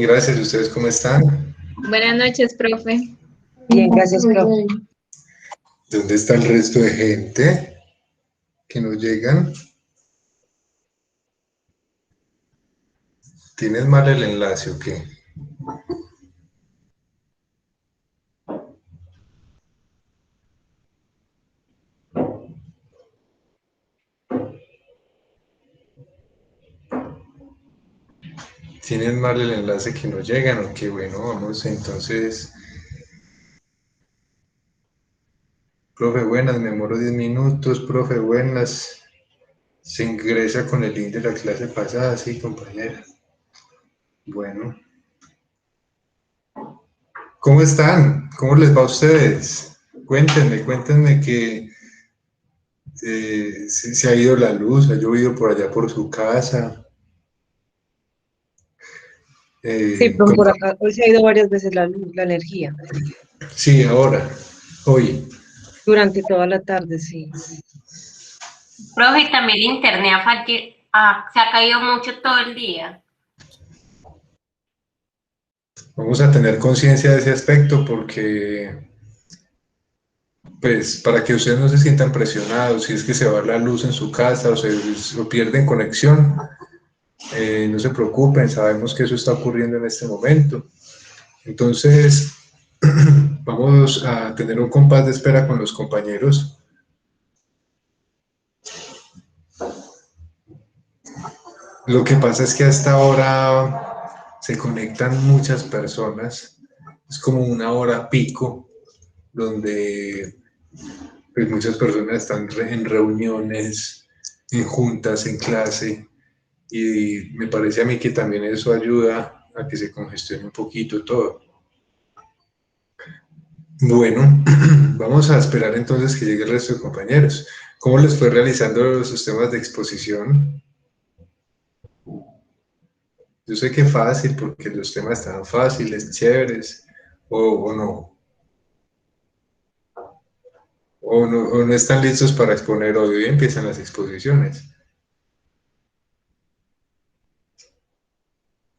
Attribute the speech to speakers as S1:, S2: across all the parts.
S1: Gracias, ¿ustedes cómo están?
S2: Buenas noches, profe.
S3: Bien, gracias, profe.
S1: ¿Dónde está el resto de gente que no llegan? ¿Tienes mal el enlace o qué? ¿Tienen mal el enlace que no llegan o qué? Bueno, vamos entonces. Profe, buenas, me demoro 10 minutos. Profe, buenas. Se ingresa con el link de la clase pasada, sí, compañera. Bueno. ¿Cómo están? ¿Cómo les va a ustedes? Cuéntenme que se ha ido la luz, ha llovido por allá por su casa.
S3: Sí, profe,
S1: ¿Cómo?
S3: por acá hoy se ha ido varias veces la luz, la energía,
S1: Sí, ahora, hoy.
S3: durante toda la tarde, sí.
S4: Profe, y también el internet se ha caído mucho todo el día.
S1: Vamos a tener conciencia de ese aspecto porque, pues, para que ustedes no se sientan presionados, si es que se va la luz en su casa o pierden conexión, no se preocupen, sabemos que eso está ocurriendo en este momento. Entonces, vamos a tener un compás de espera con los compañeros. Lo que pasa es que hasta ahora se conectan muchas personas, es como una hora pico, donde pues, muchas personas están en reuniones, en juntas, en clase, y me parece a mí que también eso ayuda a que se congestione un poquito todo. Bueno, vamos a esperar entonces que llegue el resto de compañeros. ¿Cómo les fue realizando sus temas de exposición? Yo sé que fácil, porque los temas están fáciles, chéveres, o no. O no están listos para exponer hoy. Hoy empiezan las exposiciones.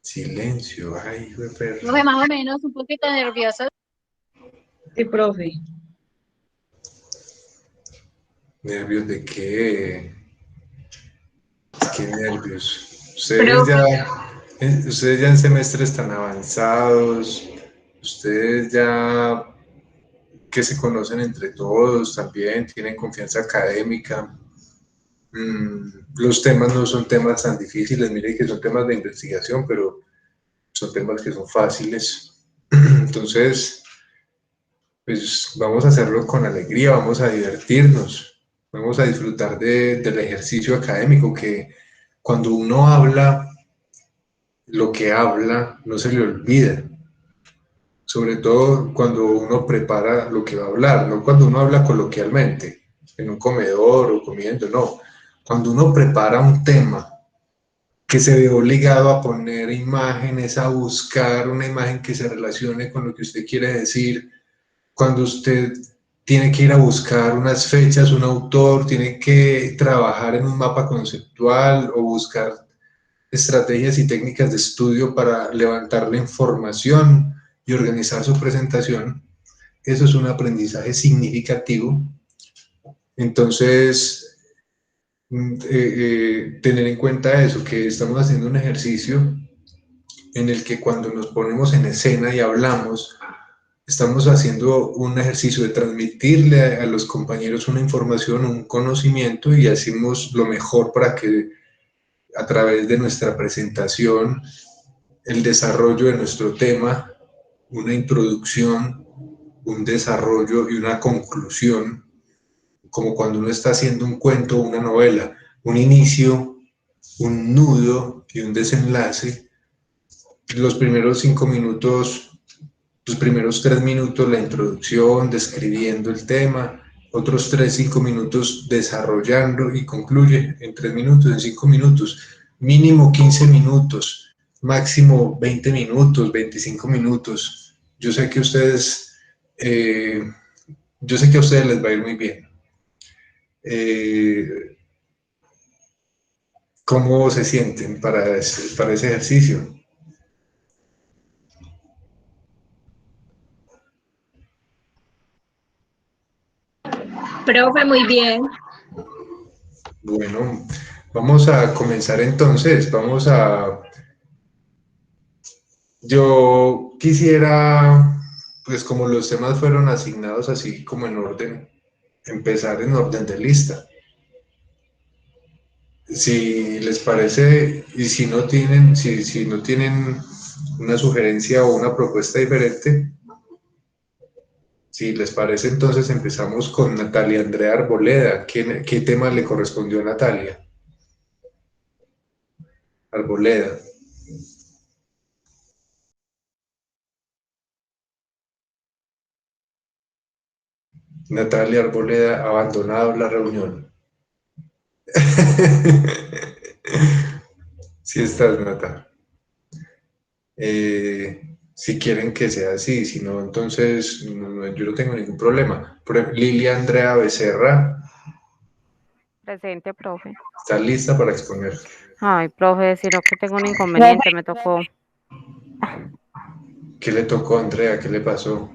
S1: Silencio, ay, hijo de perro.
S2: Profe, más o menos, un poquito nervioso.
S3: Sí, profe.
S1: ¿Nervios de qué? ¿Qué nervios?
S4: Profe,
S1: Ustedes ya en semestres tan avanzados, ustedes ya que se conocen entre todos también, tienen confianza académica. Los temas no son temas tan difíciles, miren que son temas de investigación, pero son temas que son fáciles. Entonces, pues vamos a hacerlo con alegría, vamos a divertirnos, vamos a disfrutar del ejercicio académico, que cuando uno habla, lo que habla no se le olvida, sobre todo cuando uno prepara lo que va a hablar, no cuando uno habla coloquialmente, en un comedor o comiendo, no. Cuando uno prepara un tema que se ve obligado a poner imágenes, a buscar una imagen que se relacione con lo que usted quiere decir, cuando usted tiene que ir a buscar unas fechas, un autor, tiene que trabajar en un mapa conceptual o buscar estrategias y técnicas de estudio para levantar la información y organizar su presentación, eso es un aprendizaje significativo. Entonces, tener en cuenta eso, que estamos haciendo un ejercicio en el que cuando nos ponemos en escena y hablamos, estamos haciendo un ejercicio de transmitirle a los compañeros una información, un conocimiento, y hacemos lo mejor para que a través de nuestra presentación, el desarrollo de nuestro tema, una introducción, un desarrollo y una conclusión, como cuando uno está haciendo un cuento o una novela, un inicio, un nudo y un desenlace. Los primeros 5 minutos, los primeros 3 minutos, la introducción, describiendo el tema, otros 3, 5 minutos desarrollando y concluye en 3 minutos, en 5 minutos, mínimo 15 minutos, máximo 20 minutos, 25 minutos. Yo sé que ustedes, yo sé que a ustedes les va a ir muy bien. ¿Cómo se sienten para ese ejercicio?
S2: Profe, muy bien.
S1: Bueno, vamos a comenzar entonces. Yo quisiera, pues como los temas fueron asignados así como en orden, empezar en orden de lista. Si les parece, y si no tienen una sugerencia o una propuesta diferente, si les parece, entonces empezamos con Natalia Andrea Arboleda. ¿Qué tema le correspondió a Natalia Arboleda? Natalia Arboleda ha abandonado la reunión. Sí estás, Natalia. Si quieren que sea así, si no, entonces yo no tengo ningún problema. Por ejemplo, Lilia Andrea Becerra,
S5: Presente, profe.
S1: ¿está lista para exponer?
S5: Ay, profe, sino que tengo un inconveniente, me tocó.
S1: ¿Qué le tocó a Andrea? ¿Qué le pasó?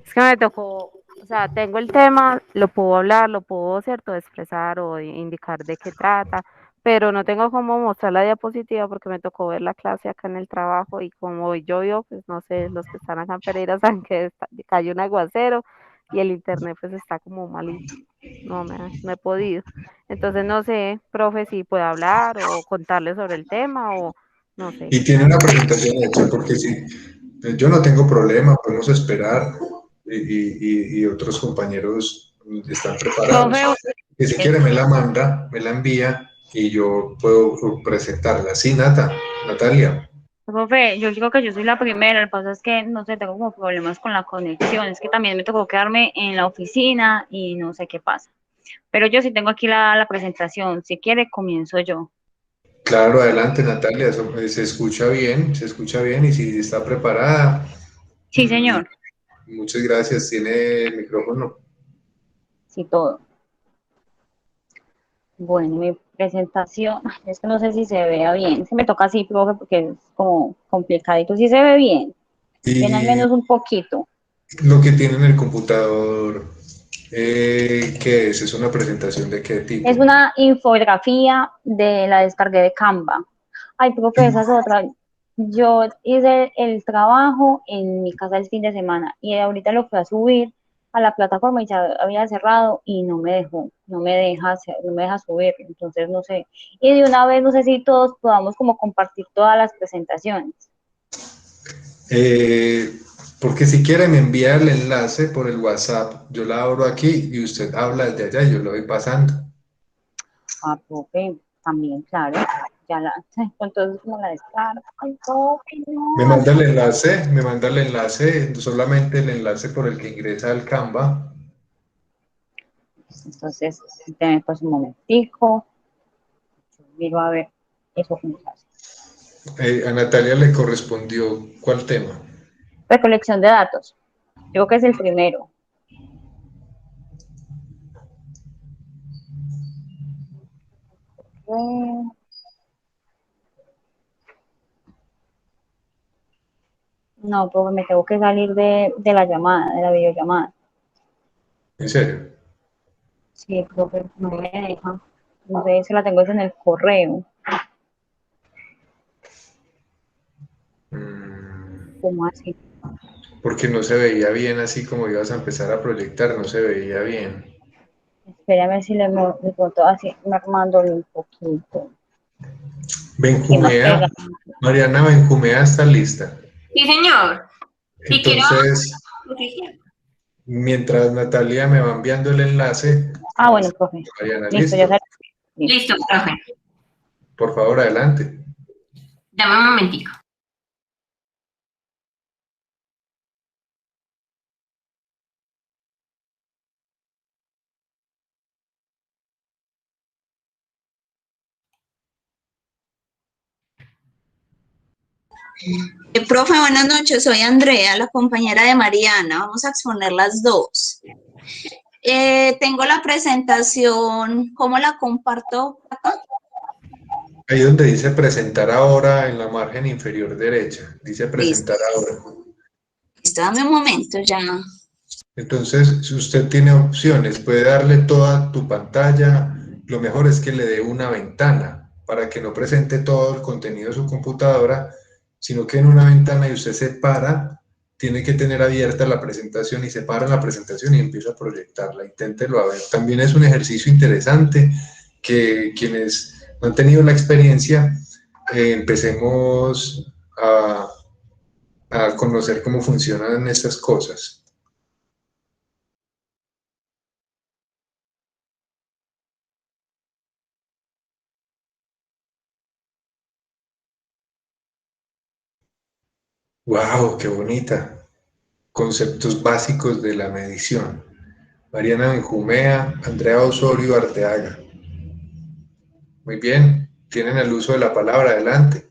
S5: Es que me tocó, o sea, tengo el tema, lo puedo hablar, lo puedo, cierto, expresar o indicar de qué trata, pero no tengo cómo mostrar la diapositiva porque me tocó ver la clase acá en el trabajo y como hoy llovió, pues no sé, los que están acá en Pereira saben que cayó un aguacero y el internet pues está como malito. No he podido. Entonces no sé, profe, si puedo hablar o contarle sobre el tema o no sé.
S1: Y tiene una presentación hecha, porque si yo no tengo problema, podemos esperar y otros compañeros están preparados.
S2: Profe,
S1: Que si quiere me la manda, me la envía y yo puedo presentarla. Sí, Natalia.
S2: profe, yo digo que yo soy la primera, el paso es que, no sé, tengo como problemas con la conexión, es que también me tocó quedarme en la oficina y no sé qué pasa. Pero yo sí tengo aquí la presentación, si quiere comienzo yo.
S1: Claro, adelante Natalia, se escucha bien y si está preparada,
S2: Sí, señor,
S1: muchas gracias, tiene el micrófono.
S2: sí, todo. Bueno, mi presentación, es que no sé si se vea bien, es que me toca así, profe, porque es como complicadito, sí se ve bien, bien al
S1: Y
S2: menos un poquito.
S1: lo que tiene en el computador, ¿qué es? ¿Es una presentación de qué
S2: Es
S1: tipo?
S2: una infografía de la descargué de Canva. Ay, profe, esa es otra. Yo hice el trabajo en mi casa el fin de semana y ahorita lo fui a subir a la plataforma y ya había cerrado y no me dejó, no me deja subir, entonces no sé. Y de una vez no sé si todos podamos como compartir todas las presentaciones.
S1: Eh, Porque si quiere me envía el enlace por el WhatsApp, yo la abro aquí y usted habla desde allá y yo lo voy pasando.
S2: Ah, profe, también, claro. Ya la, entonces como la descargo. Ay, profe, no.
S1: Me manda el enlace, solamente el enlace por el que ingresa al Canva.
S2: Entonces, déjame pues un momentico. Miro a ver eso cómo se hace.
S1: A Natalia le correspondió, ¿cuál tema?
S2: Recolección de datos. Creo que es el primero. No, pues me tengo que salir de la llamada, de la videollamada.
S1: ¿En serio?
S2: Sí, creo que no me deja. No sé si la tengo en el correo. ¿Cómo así?
S1: Porque no se veía bien así como ibas a empezar a proyectar, no se veía bien.
S2: Espérame si le puedo así, me armando un poquito. Aquí más
S1: Benjumea,
S2: pega.
S1: Mariana Benjumea está lista.
S4: Sí, señor. Si quiero,
S1: Entonces, mientras Natalia me va enviando el enlace,
S2: Ah, bueno, profe.
S1: Mariana,
S2: Listo, ya
S1: listo.
S2: salí. Listo.
S4: listo, profe.
S1: Por favor, adelante.
S4: Dame un momentico.
S6: Profe, buenas noches. Soy Andrea, la compañera de Mariana. Vamos a exponer las dos. Tengo la presentación. ¿Cómo la comparto acá?
S1: Ahí donde dice presentar ahora en la margen inferior derecha, dice
S6: Listo.
S1: presentar ahora.
S6: Listo, dame un momento ya.
S1: Entonces, si usted tiene opciones, puede darle toda tu pantalla. Lo mejor es que le dé una ventana para que no presente todo el contenido de su computadora, sino que en una ventana y usted se para, tiene que tener abierta la presentación y se para en la presentación y empieza a proyectarla. Inténtelo a ver. También es un ejercicio interesante que quienes no han tenido la experiencia, empecemos a conocer cómo funcionan estas cosas. ¡Wow! ¡Qué bonita! Conceptos básicos de la medición. Mariana Benjumea, Andrea Osorio Arteaga. Muy bien, tienen el uso de la palabra, adelante.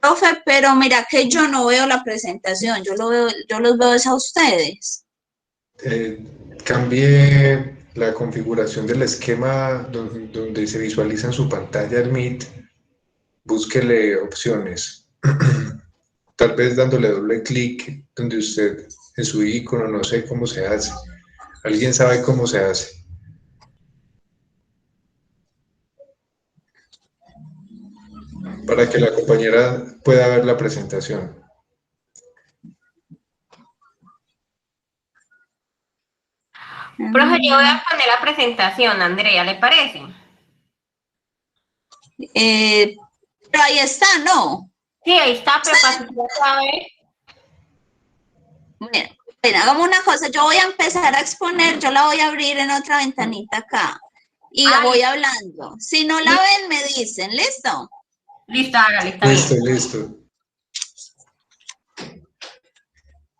S6: Profe, pero mira que yo no veo la presentación, yo los veo es a ustedes.
S1: Cambié la configuración del esquema donde se visualiza en su pantalla el Meet. Búsquele opciones. Tal vez dándole doble clic donde usted, en su icono, no sé cómo se hace. ¿Alguien sabe cómo se hace? Para que la compañera pueda ver la presentación.
S4: Profe, yo voy a poner la presentación, Andrea, ¿le parece?
S6: Pero ahí está, ¿no?
S4: Sí, ahí está, pero para que ya ver.
S6: Bueno, hagamos una cosa, yo voy a empezar a exponer, yo la voy a abrir en otra ventanita acá y voy hablando. Si no la ven, me dicen, ¿listo?
S4: Listo, hágale, está bien.
S1: Listo.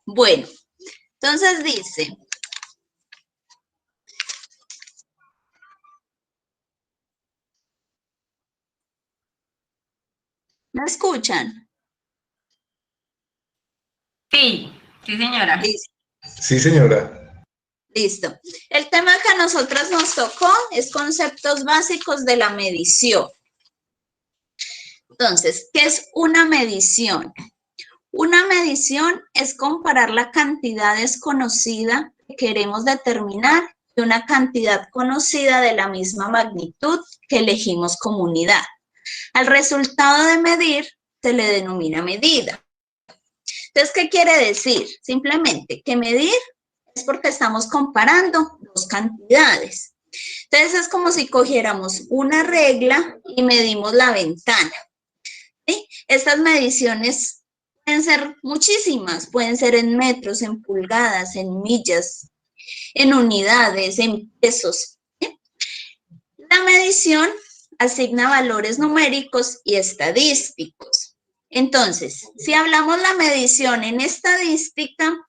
S6: Bueno, entonces dice, ¿me escuchan?
S4: Sí, señora.
S6: Listo.
S1: Sí, señora.
S6: Listo. El tema que a nosotros nos tocó es conceptos básicos de la medición. Entonces, ¿qué es una medición? Una medición es comparar la cantidad desconocida que queremos determinar y una cantidad conocida de la misma magnitud que elegimos como unidad. Al resultado de medir se le denomina medida. Entonces, ¿qué quiere decir? Simplemente que medir es porque estamos comparando dos cantidades. Entonces, es como si cogiéramos una regla y medimos la ventana. ¿Sí? Estas mediciones pueden ser muchísimas, pueden ser en metros, en pulgadas, en millas, en unidades, en pesos. ¿Sí? La medición asigna valores numéricos y estadísticos. Entonces, si hablamos la medición en estadística,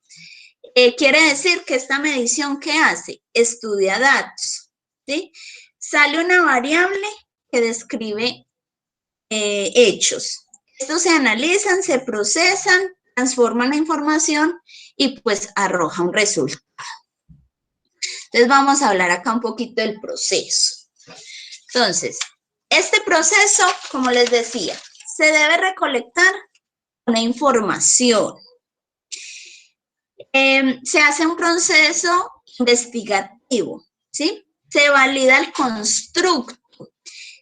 S6: quiere decir que esta medición, ¿qué hace? Estudia datos, ¿sí? Sale una variable que describe hechos. Estos se analizan, se procesan, transforman la información y pues arroja un resultado. Entonces vamos a hablar acá un poquito del proceso. Entonces, este proceso, como les decía, se debe recolectar una información. Se hace un proceso investigativo, ¿sí? Se valida el constructo.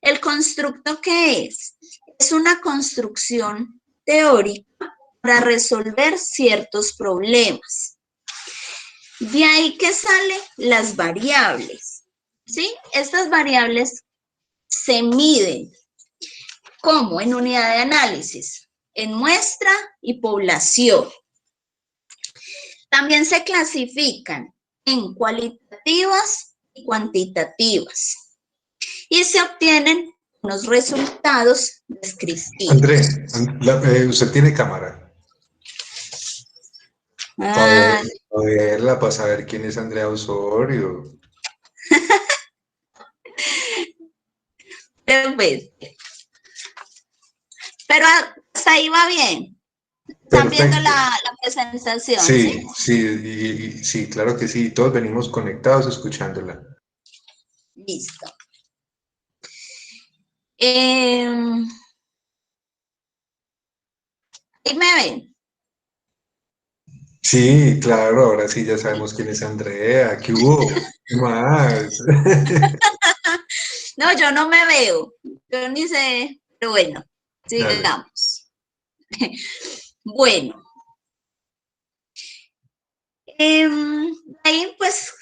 S6: ¿El constructo qué es? Es una construcción teórica para resolver ciertos problemas. De ahí que salen las variables, ¿sí? Estas variables se miden. ¿Cómo? En unidad de análisis, en muestra y población. También se clasifican en cualitativas y cuantitativas. Y se obtienen unos resultados descriptivos.
S1: André, usted tiene cámara. Para verla, para saber quién es Andrea Osorio.
S6: Pero hasta ahí va bien. ¿Están viendo la presentación?
S1: Sí, claro que sí. Todos venimos conectados escuchándola.
S6: Listo. Ahí me ven.
S1: Sí, claro, ahora sí ya sabemos quién es Andrea, ¿qué hubo? ¿Qué más?
S6: No, yo no me veo, yo ni sé, pero bueno,
S1: Dale.
S6: sigamos. Bueno, ahí pues,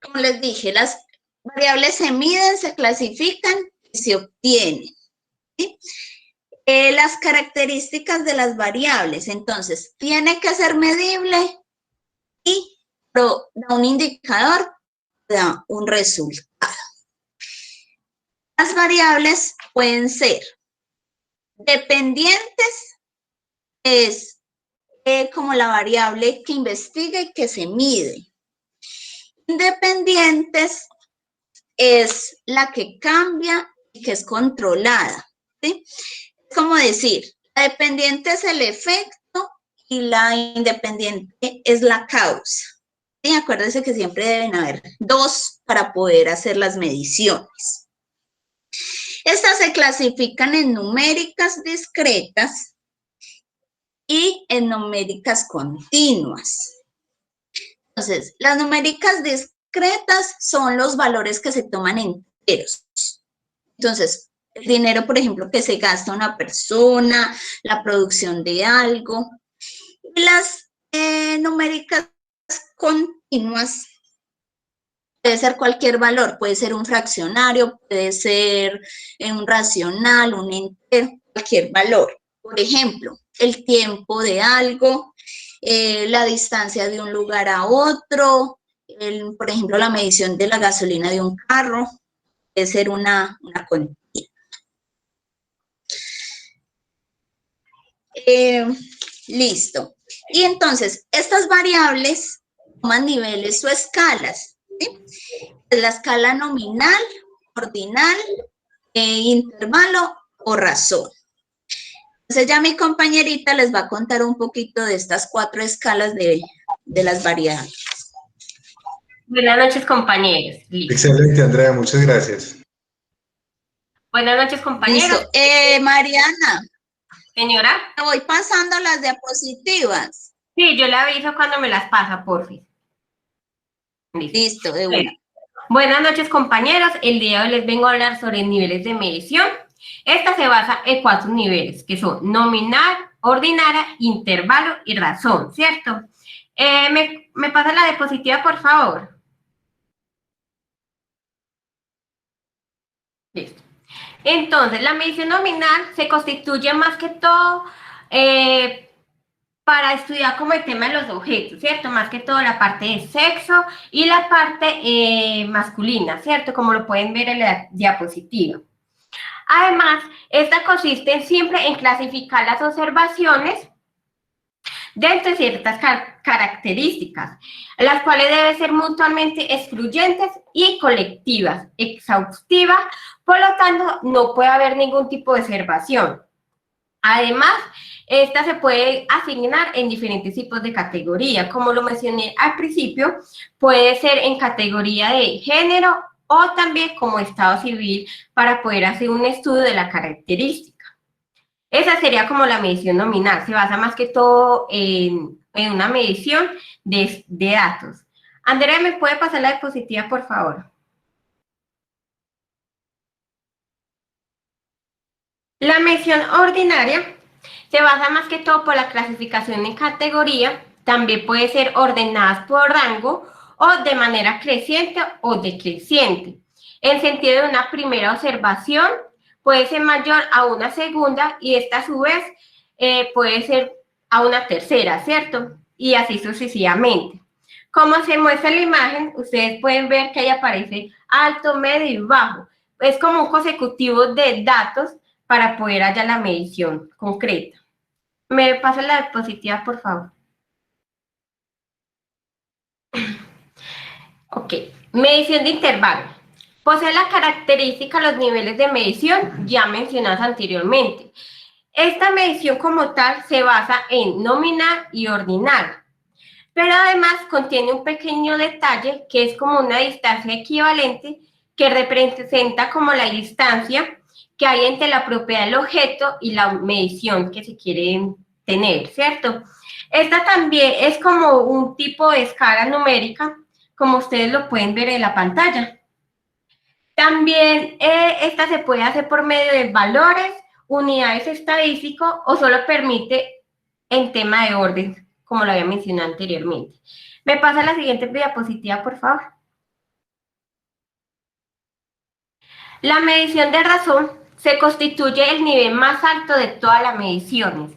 S6: como les dije, las variables se miden, se clasifican y se obtienen. ¿Sí? Las características de las variables, entonces, tiene que ser medible y da un indicador, da un resultado. Las variables pueden ser dependientes, es como la variable que investiga y que se mide. Independientes es la que cambia y que es controlada, ¿sí? Es como decir, la dependiente es el efecto y la independiente es la causa. ¿Sí? Acuérdense que siempre deben haber dos para poder hacer las mediciones. Estas se clasifican en numéricas discretas y en numéricas continuas. Entonces, las numéricas discretas son los valores que se toman enteros. Entonces, el dinero, por ejemplo, que se gasta una persona, la producción de algo. Y las numéricas continuas puede ser cualquier valor, puede ser un fraccionario, puede ser un racional, un entero, cualquier valor. Por ejemplo, el tiempo de algo, la distancia de un lugar a otro, por ejemplo, la medición de la gasolina de un carro, puede ser una continua. Listo. Y entonces, estas variables toman niveles o escalas. ¿Sí? La escala nominal, ordinal, intervalo o razón. Entonces ya mi compañerita les va a contar un poquito de estas 4 escalas de las variables.
S4: Buenas noches, compañeros. Listo.
S1: Excelente, Andrea, muchas gracias.
S4: Buenas noches, compañeros.
S6: Listo. Mariana.
S4: Señora.
S6: Te voy pasando las diapositivas.
S4: Sí, yo le aviso cuando me las pasa, porfis.
S6: Listo, de una.
S4: Buenas noches, compañeros. El día de hoy les vengo a hablar sobre niveles de medición. Esta se basa en 4 niveles, que son nominal, ordinaria, intervalo y razón, ¿cierto? ¿Me pasa la diapositiva, por favor? Listo. Entonces, la medición nominal se constituye más que todo para estudiar como el tema de los objetos, ¿cierto? Más que todo la parte de sexo y la parte masculina, ¿cierto? Como lo pueden ver en la diapositiva. Además, esta consiste siempre en clasificar las observaciones dentro de ciertas características, las cuales deben ser mutuamente excluyentes y colectivas, exhaustivas, por lo tanto, no puede haber ningún tipo de observación. Además, esta se puede asignar en diferentes tipos de categoría, como lo mencioné al principio, puede ser en categoría de género o también como estado civil para poder hacer un estudio de la característica. Esa sería como la medición nominal, se basa más que todo en una medición de datos. Andrea, ¿me puede pasar la diapositiva, por favor? La medición ordinaria se basa más que todo por la clasificación en categoría, también puede ser ordenadas por rango o de manera creciente o decreciente. En sentido de una primera observación, puede ser mayor a una segunda y esta a su vez puede ser a una tercera, ¿cierto? Y así sucesivamente. Como se muestra en la imagen, ustedes pueden ver que ahí aparece alto, medio y bajo. Es como un consecutivo de datos para poder hallar la medición concreta. ¿Me pasa la diapositiva, por favor? Ok. Medición de intervalo. Posee la característica los niveles de medición ya mencionados anteriormente. Esta medición como tal se basa en nominal y ordinal, pero además contiene un pequeño detalle que es como una distancia equivalente que representa como la distancia que hay entre la propiedad del objeto y la medición que se quiere tener, ¿cierto? Esta también es como un tipo de escala numérica, como ustedes lo pueden ver en la pantalla. También esta se puede hacer por medio de valores, unidades estadísticos o solo permite en tema de orden, como lo había mencionado anteriormente. ¿Me pasa la siguiente diapositiva, por favor? La medición de razón se constituye el nivel más alto de todas las mediciones.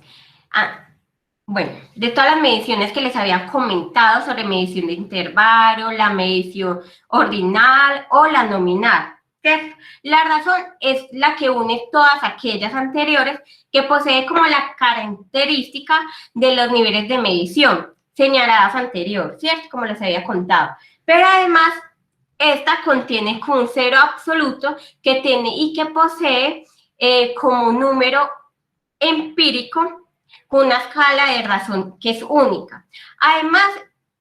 S4: Bueno, de todas las mediciones que les había comentado sobre medición de intervalo, la medición ordinal o la nominal. ¿Cierto? La razón es la que une todas aquellas anteriores que posee como la característica de los niveles de medición señaladas anterior, ¿cierto? Como les había contado. Pero además, esta contiene con un cero absoluto que tiene y que posee como número empírico con una escala de razón que es única. Además,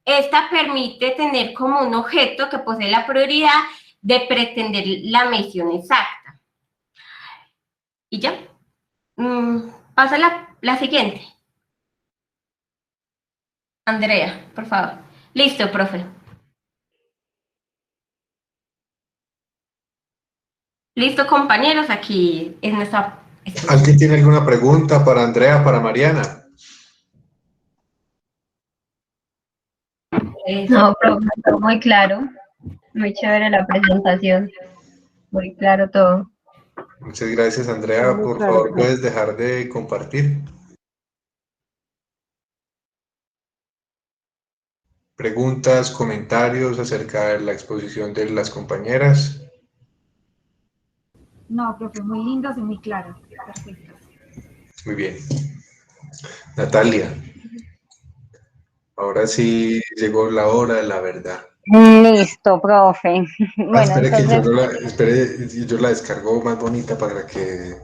S4: esta permite tener como un objeto que posee la prioridad de pretender la medición exacta. Y ya. Pasa la siguiente. Andrea, por favor. Listo, profe. Listo, compañeros, aquí es nuestra...
S1: ¿Alguien tiene alguna pregunta para Andrea, para Mariana?
S2: No, profe, todo muy claro, muy chévere la presentación, muy claro todo.
S1: Muchas gracias, Andrea. Por favor, puedes dejar de compartir. ¿Preguntas, comentarios acerca de la exposición de las compañeras?
S7: No, profe, muy lindas y muy claras. Perfectas.
S1: Muy bien. Natalia, ahora sí llegó la hora de la verdad.
S2: Listo, profe. Bueno,
S1: Espere que
S2: entonces...
S1: yo la descargo más bonita para que...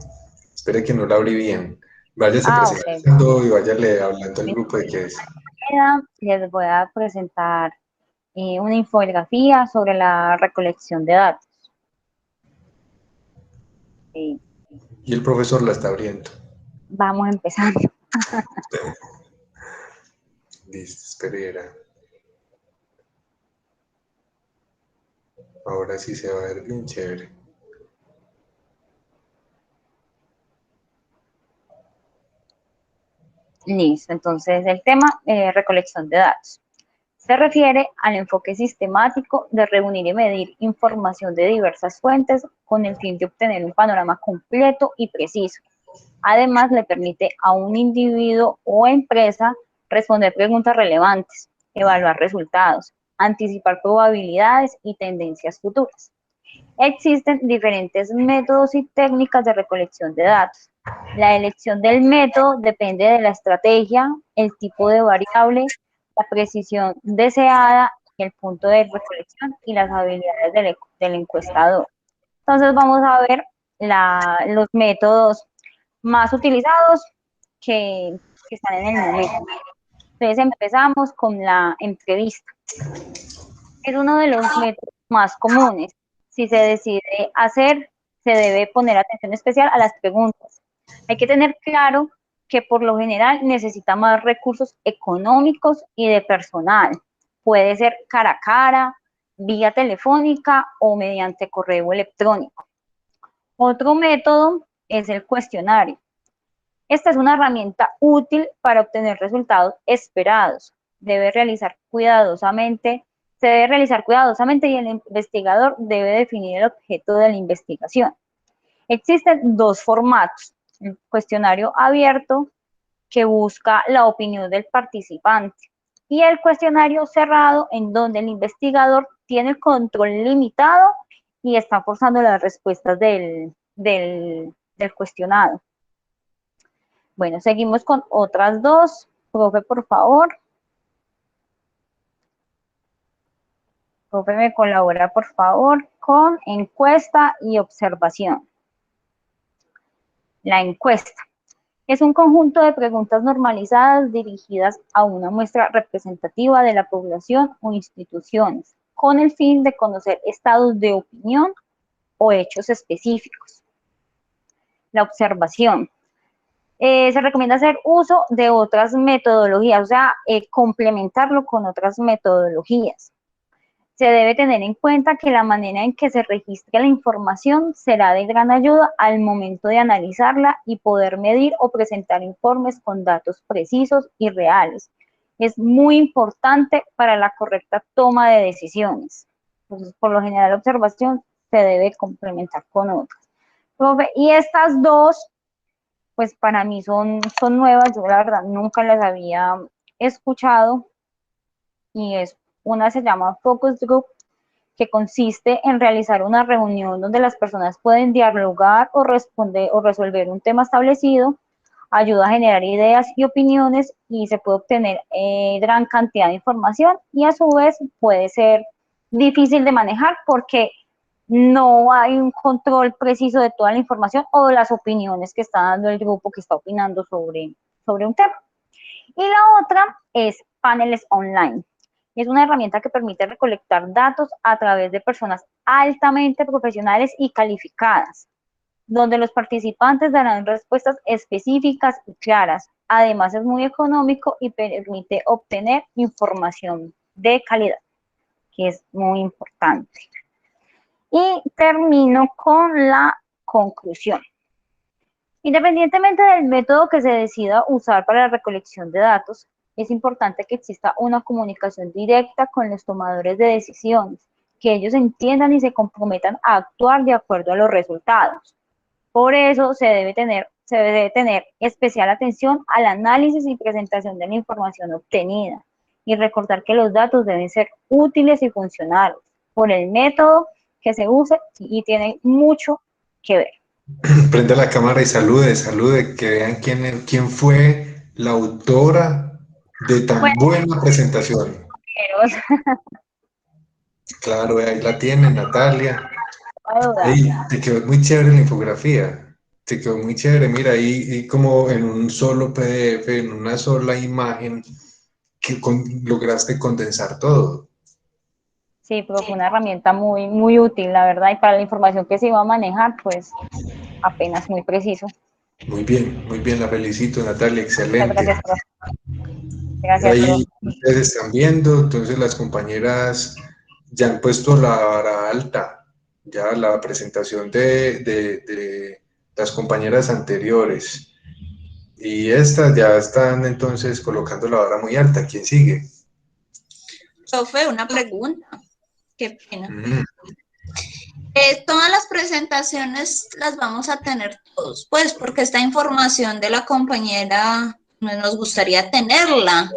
S1: Espere que no la abrí bien. Váyase
S2: Ok.
S1: presentando y váyale hablando al grupo de qué es.
S2: Les voy a presentar una infografía sobre la recolección de datos.
S1: Y el profesor la está abriendo.
S2: Vamos empezando.
S1: Listo, espera. Ahora sí se va a ver bien chévere.
S2: Listo, entonces el tema, recolección de datos. Se refiere al enfoque sistemático de reunir y medir información de diversas fuentes con el fin de obtener un panorama completo y preciso. Además, le permite a un individuo o empresa responder preguntas relevantes, evaluar resultados, anticipar probabilidades y tendencias futuras. Existen diferentes métodos y técnicas de recolección de datos. La elección del método depende de la estrategia, el tipo de variable, la precisión deseada, el punto de recolección y las habilidades del encuestador. Entonces vamos a ver los métodos más utilizados que están en el momento. Entonces empezamos con la entrevista. Es uno de los métodos más comunes. Si se decide hacer, se debe poner atención especial a las preguntas. Hay que tener claro que por lo general necesita más recursos económicos y de personal. Puede ser cara a cara, vía telefónica o mediante correo electrónico. Otro método es el cuestionario. Esta es una herramienta útil para obtener resultados esperados. Se debe realizar cuidadosamente y el investigador debe definir el objeto de la investigación. Existen dos formatos: el cuestionario abierto, que busca la opinión del participante, y el cuestionario cerrado, en donde el investigador tiene el control limitado y está forzando las respuestas del cuestionado. Bueno, seguimos con otras dos. Profe, por favor. Profe, me colabora, por favor, con encuesta y observación. La encuesta es un conjunto de preguntas normalizadas dirigidas a una muestra representativa de la población o instituciones, con el fin de conocer estados de opinión o hechos específicos. La observación Se recomienda hacer uso de otras metodologías, o sea, complementarlo con otras metodologías. Se debe tener en cuenta que la manera en que se registre la información será de gran ayuda al momento de analizarla y poder medir o presentar informes con datos precisos y reales. Es muy importante para la correcta toma de decisiones. Entonces, por lo general, la observación se debe complementar con otras. Profe, y estas dos, pues para mí son nuevas, yo la verdad nunca las había escuchado, y una se llama Focus Group, que consiste en realizar una reunión donde las personas pueden dialogar o responder o resolver un tema establecido, ayuda a generar ideas y opiniones y se puede obtener gran cantidad de información, y a su vez puede ser difícil de manejar porque no hay un control preciso de toda la información o de las opiniones que está dando el grupo que está opinando sobre un tema. Y la otra es paneles online. Es una herramienta que permite recolectar datos a través de personas altamente profesionales y calificadas, donde los participantes darán respuestas específicas y claras. Además, es muy económico y permite obtener información de calidad, que es muy importante. Y termino con la conclusión. Independientemente del método que se decida usar para la recolección de datos, es importante que exista una comunicación directa con los tomadores de decisiones, que ellos entiendan y se comprometan a actuar de acuerdo a los resultados. Por eso se debe tener especial atención al análisis y presentación de la información obtenida y recordar que los datos deben ser útiles y funcionales por el método que se use, y tiene mucho que ver.
S1: Prenda la cámara y salude, que vean quién fue la autora de tan buena presentación. Claro, ahí la tienen, Natalia. Hey, te quedó muy chévere la infografía, te quedó muy chévere, mira, ahí como en un solo PDF, en una sola imagen, que lograste condensar todo.
S2: Sí, pero fue una herramienta muy, muy útil, la verdad, y para la información que se iba a manejar, pues apenas muy preciso.
S1: Muy bien, la felicito, Natalia, excelente.
S2: Muchas gracias, profe. Gracias,
S1: Ahí
S2: profe.
S1: ustedes están viendo, entonces las compañeras ya han puesto la vara alta, ya la presentación de las compañeras anteriores. Y estas ya están entonces colocando la vara muy alta. ¿Quién sigue?
S6: Profe, una pregunta. Qué pena. Todas las presentaciones las vamos a tener todos, pues porque esta información de la compañera nos gustaría tenerla.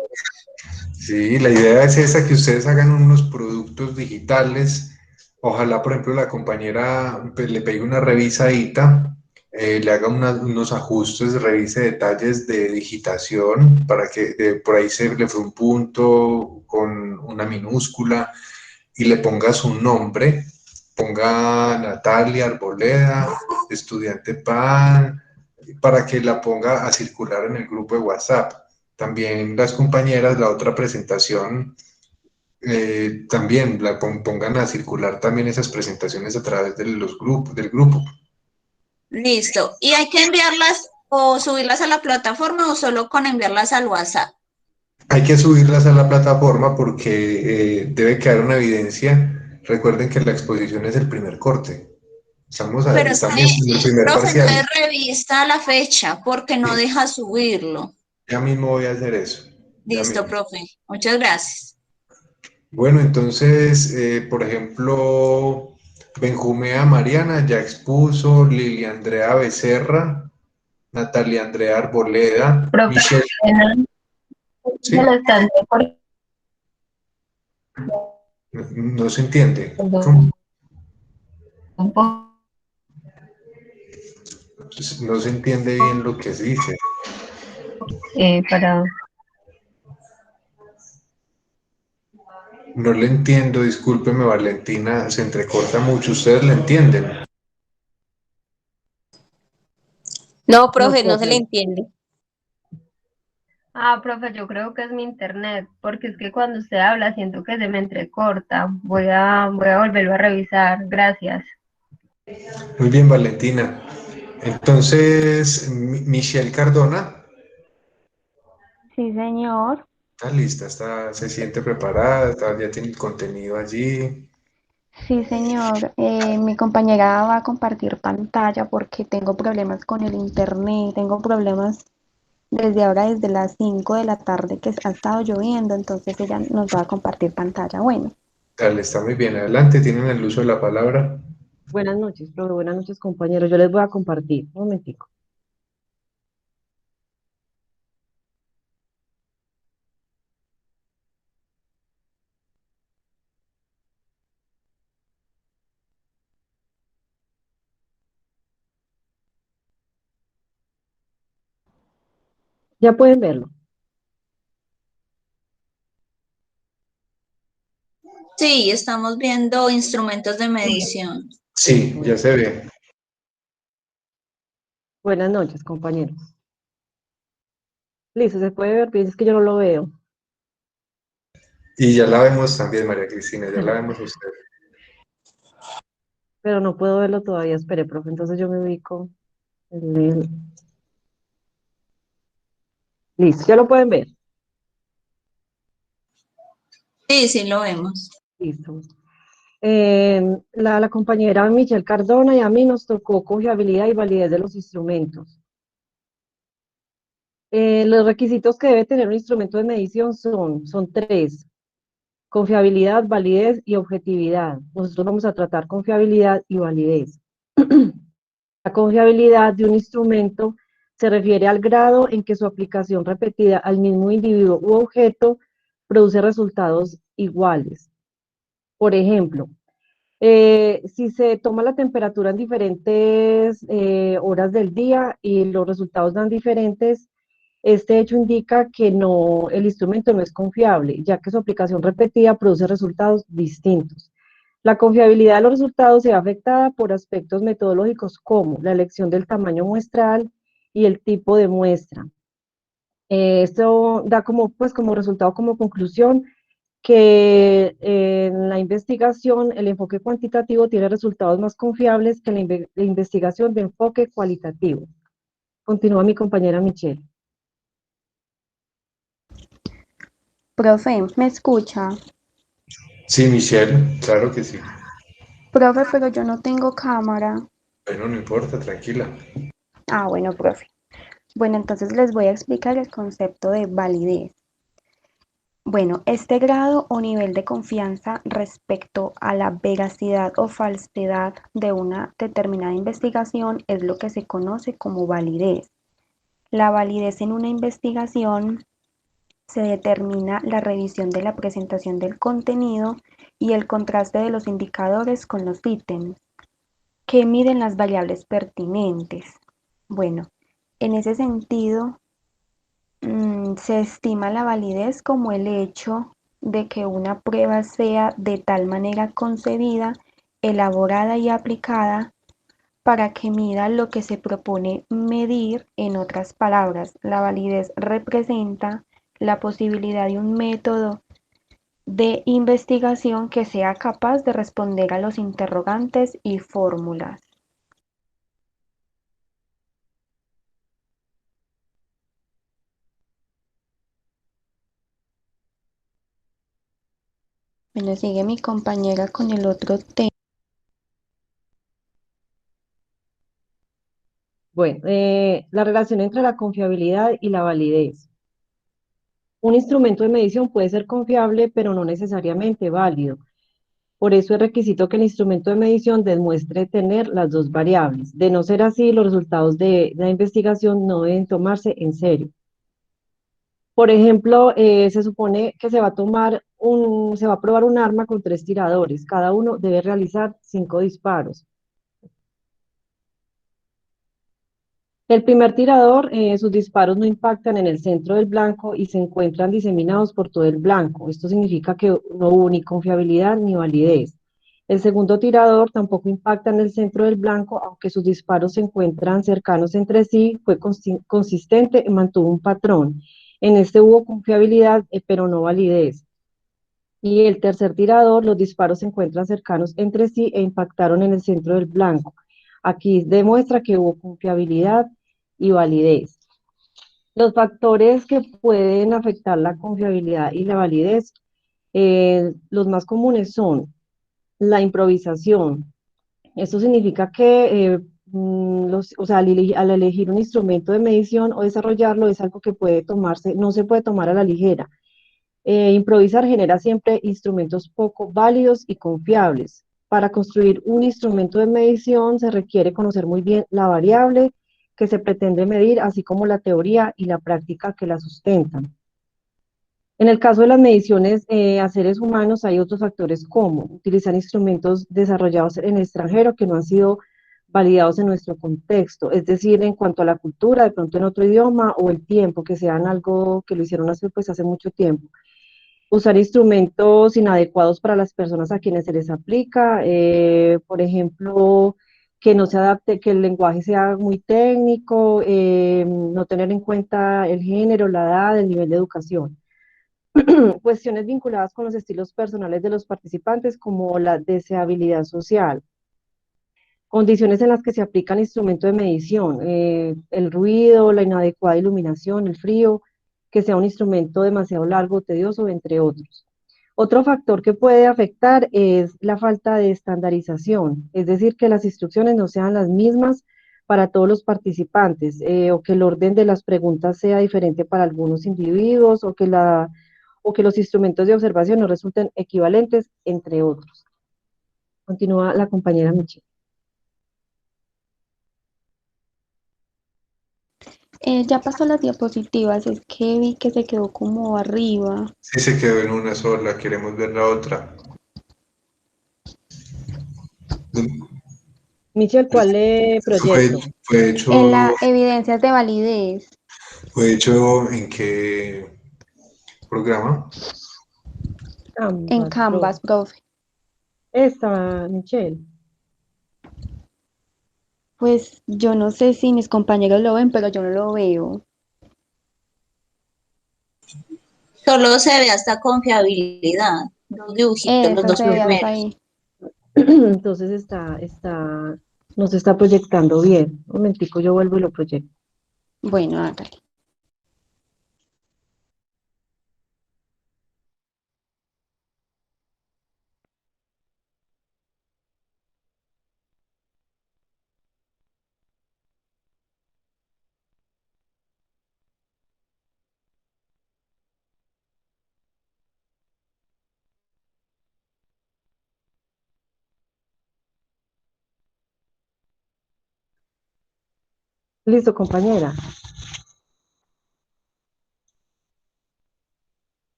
S1: Sí, la idea es esa, que ustedes hagan unos productos digitales. Ojalá, por ejemplo, la compañera pues, le pegue una revisadita, le haga unos ajustes, revise detalles de digitación para que por ahí se le fue un punto con una minúscula y le ponga su nombre, ponga Natalia Arboleda, estudiante PAN, para que la ponga a circular en el grupo de WhatsApp. También las compañeras, la otra presentación, también la pongan a circular también esas presentaciones a través de los grupos, del grupo.
S6: Listo. ¿Y hay que enviarlas o subirlas a la plataforma o solo con enviarlas al WhatsApp?
S1: Hay que subirlas a la plataforma porque debe quedar una evidencia. Recuerden que la exposición es el primer corte. Estamos en el primer
S6: profe,
S1: parcial.
S6: entonces revista la fecha porque no deja subirlo.
S1: Ya mismo voy a hacer eso.
S6: Listo, profe. Muchas gracias.
S1: Bueno, entonces, por ejemplo, Benjumea Mariana ya expuso, Lilia Andrea Becerra, Natalia Andrea Arboleda, Michelle. ¿Sí? No se entiende. ¿Cómo? No se entiende bien lo que se dice. No le entiendo, discúlpeme, Valentina, se entrecorta mucho. ¿Ustedes le entienden?
S8: No, profe, no se le entiende.
S4: Ah, profe, yo creo que es mi internet, porque es que cuando usted habla siento que se me entrecorta. Voy a volverlo a revisar. Gracias.
S1: Muy bien, Valentina. Entonces, Michelle Cardona,
S2: Sí, señor.
S1: está lista, se siente preparada, ya tiene el contenido allí.
S7: Sí, señor. Mi compañera va a compartir pantalla porque tengo problemas con el internet, tengo problemas desde ahora, desde las 5 de la tarde que ha estado lloviendo, entonces ella nos va a compartir pantalla. Bueno,
S1: Dale, está muy bien. Adelante, tienen el uso de la palabra.
S3: Buenas noches, profe. Buenas noches, compañeros. Yo les voy a compartir. Un momentico. Ya pueden verlo.
S6: Sí, estamos viendo instrumentos de medición.
S1: Sí, ya se ve.
S3: Buenas noches, compañeros. Listo, se puede ver, pero es que yo no lo veo.
S1: Y ya la vemos también, María Cristina, ya la vemos a usted.
S3: Pero no puedo verlo todavía. Espere, profe. Entonces yo me ubico. Listo, ya lo pueden ver.
S6: Sí, sí lo vemos.
S3: Listo. La compañera Michelle Cardona y a mí nos tocó confiabilidad y validez de los instrumentos. Los requisitos que debe tener un instrumento de medición son tres: confiabilidad, validez y objetividad. Nosotros vamos a tratar confiabilidad y validez. La confiabilidad de un instrumento se refiere al grado en que su aplicación repetida al mismo individuo u objeto produce resultados iguales. Por ejemplo, si se toma la temperatura en diferentes horas del día y los resultados dan diferentes, este hecho indica que el instrumento no es confiable, ya que su aplicación repetida produce resultados distintos. La confiabilidad de los resultados se ve afectada por aspectos metodológicos como la elección del tamaño muestral y el tipo de muestra. Esto da como resultado, como conclusión, que en la investigación el enfoque cuantitativo tiene resultados más confiables que la investigación de enfoque cualitativo. Continúa mi compañera Michelle.
S7: profe, ¿me escucha?
S1: Sí, Michelle, claro que sí.
S7: Profe, pero yo no tengo cámara.
S1: Bueno, no importa, tranquila.
S7: Ah, bueno, profe. Bueno, entonces les voy a explicar el concepto de validez. Bueno, este grado o nivel de confianza respecto a la veracidad o falsedad de una determinada investigación es lo que se conoce como validez. La validez en una investigación se determina la revisión de la presentación del contenido y el contraste de los indicadores con los ítems, que miden las variables pertinentes. Bueno, en ese sentido, se estima la validez como el hecho de que una prueba sea de tal manera concebida, elaborada y aplicada para que mida lo que se propone medir. En otras palabras, la validez representa la posibilidad de un método de investigación que sea capaz de responder a los interrogantes y fórmulas. Bueno, sigue mi compañera con el otro tema.
S3: Bueno, la relación entre la confiabilidad y la validez. Un instrumento de medición puede ser confiable, pero no necesariamente válido. Por eso es requisito que el instrumento de medición demuestre tener las dos variables. De no ser así, los resultados de la investigación no deben tomarse en serio. Por ejemplo, se supone que se va a probar un arma con 3 tiradores. Cada uno debe realizar 5 disparos. El primer tirador, sus disparos no impactan en el centro del blanco y se encuentran diseminados por todo el blanco. Esto significa que no hubo ni confiabilidad ni validez. El segundo tirador tampoco impacta en el centro del blanco, aunque sus disparos se encuentran cercanos entre sí, fue consistente y mantuvo un patrón. En este hubo confiabilidad, pero no validez. Y el tercer tirador, los disparos se encuentran cercanos entre sí e impactaron en el centro del blanco. Aquí demuestra que hubo confiabilidad y validez. Los factores que pueden afectar la confiabilidad y la validez, los más comunes son la improvisación. Esto significa que o sea, al elegir un instrumento de medición o desarrollarlo es algo que puede tomarse, no se puede tomar a la ligera. Improvisar genera siempre instrumentos poco válidos y confiables. Para construir un instrumento de medición se requiere conocer muy bien la variable que se pretende medir, así como la teoría y la práctica que la sustentan. En el caso de las mediciones a seres humanos hay otros factores como utilizar instrumentos desarrollados en el extranjero que no han sido validados en nuestro contexto, es decir, en cuanto a la cultura, de pronto en otro idioma o el tiempo, que sean algo que lo hicieron hace mucho tiempo. Usar instrumentos inadecuados para las personas a quienes se les aplica, por ejemplo, que no se adapte, que el lenguaje sea muy técnico, no tener en cuenta el género, la edad, el nivel de educación. Cuestiones vinculadas con los estilos personales de los participantes, como la deseabilidad social. Condiciones en las que se aplican instrumentos de medición, el ruido, la inadecuada iluminación, el frío, que sea un instrumento demasiado largo, tedioso, entre otros. Otro factor que puede afectar es la falta de estandarización, es decir, que las instrucciones no sean las mismas para todos los participantes, o que el orden de las preguntas sea diferente para algunos individuos, o que los instrumentos de observación no resulten equivalentes, entre otros. Continúa la compañera Michelle.
S7: Ya pasó las diapositivas, es que vi que se quedó como arriba.
S1: Sí, se quedó en una sola, queremos ver la otra.
S3: Michelle, ¿cuál proyecto?
S1: Fue hecho,
S7: En la evidencias de validez.
S1: ¿fue hecho en qué programa?
S7: En Canvas, profe.
S3: Esta, Michelle.
S7: Pues yo no sé si mis compañeros lo ven, pero yo no lo veo.
S6: Solo se ve hasta confiabilidad, los dibujitos, los
S7: Eso
S6: dos
S7: se ve hasta
S6: primeros.
S7: ahí.
S3: Entonces no se está proyectando bien. Un momentico, yo vuelvo y lo proyecto.
S7: Bueno, hágale.
S3: Listo, compañera.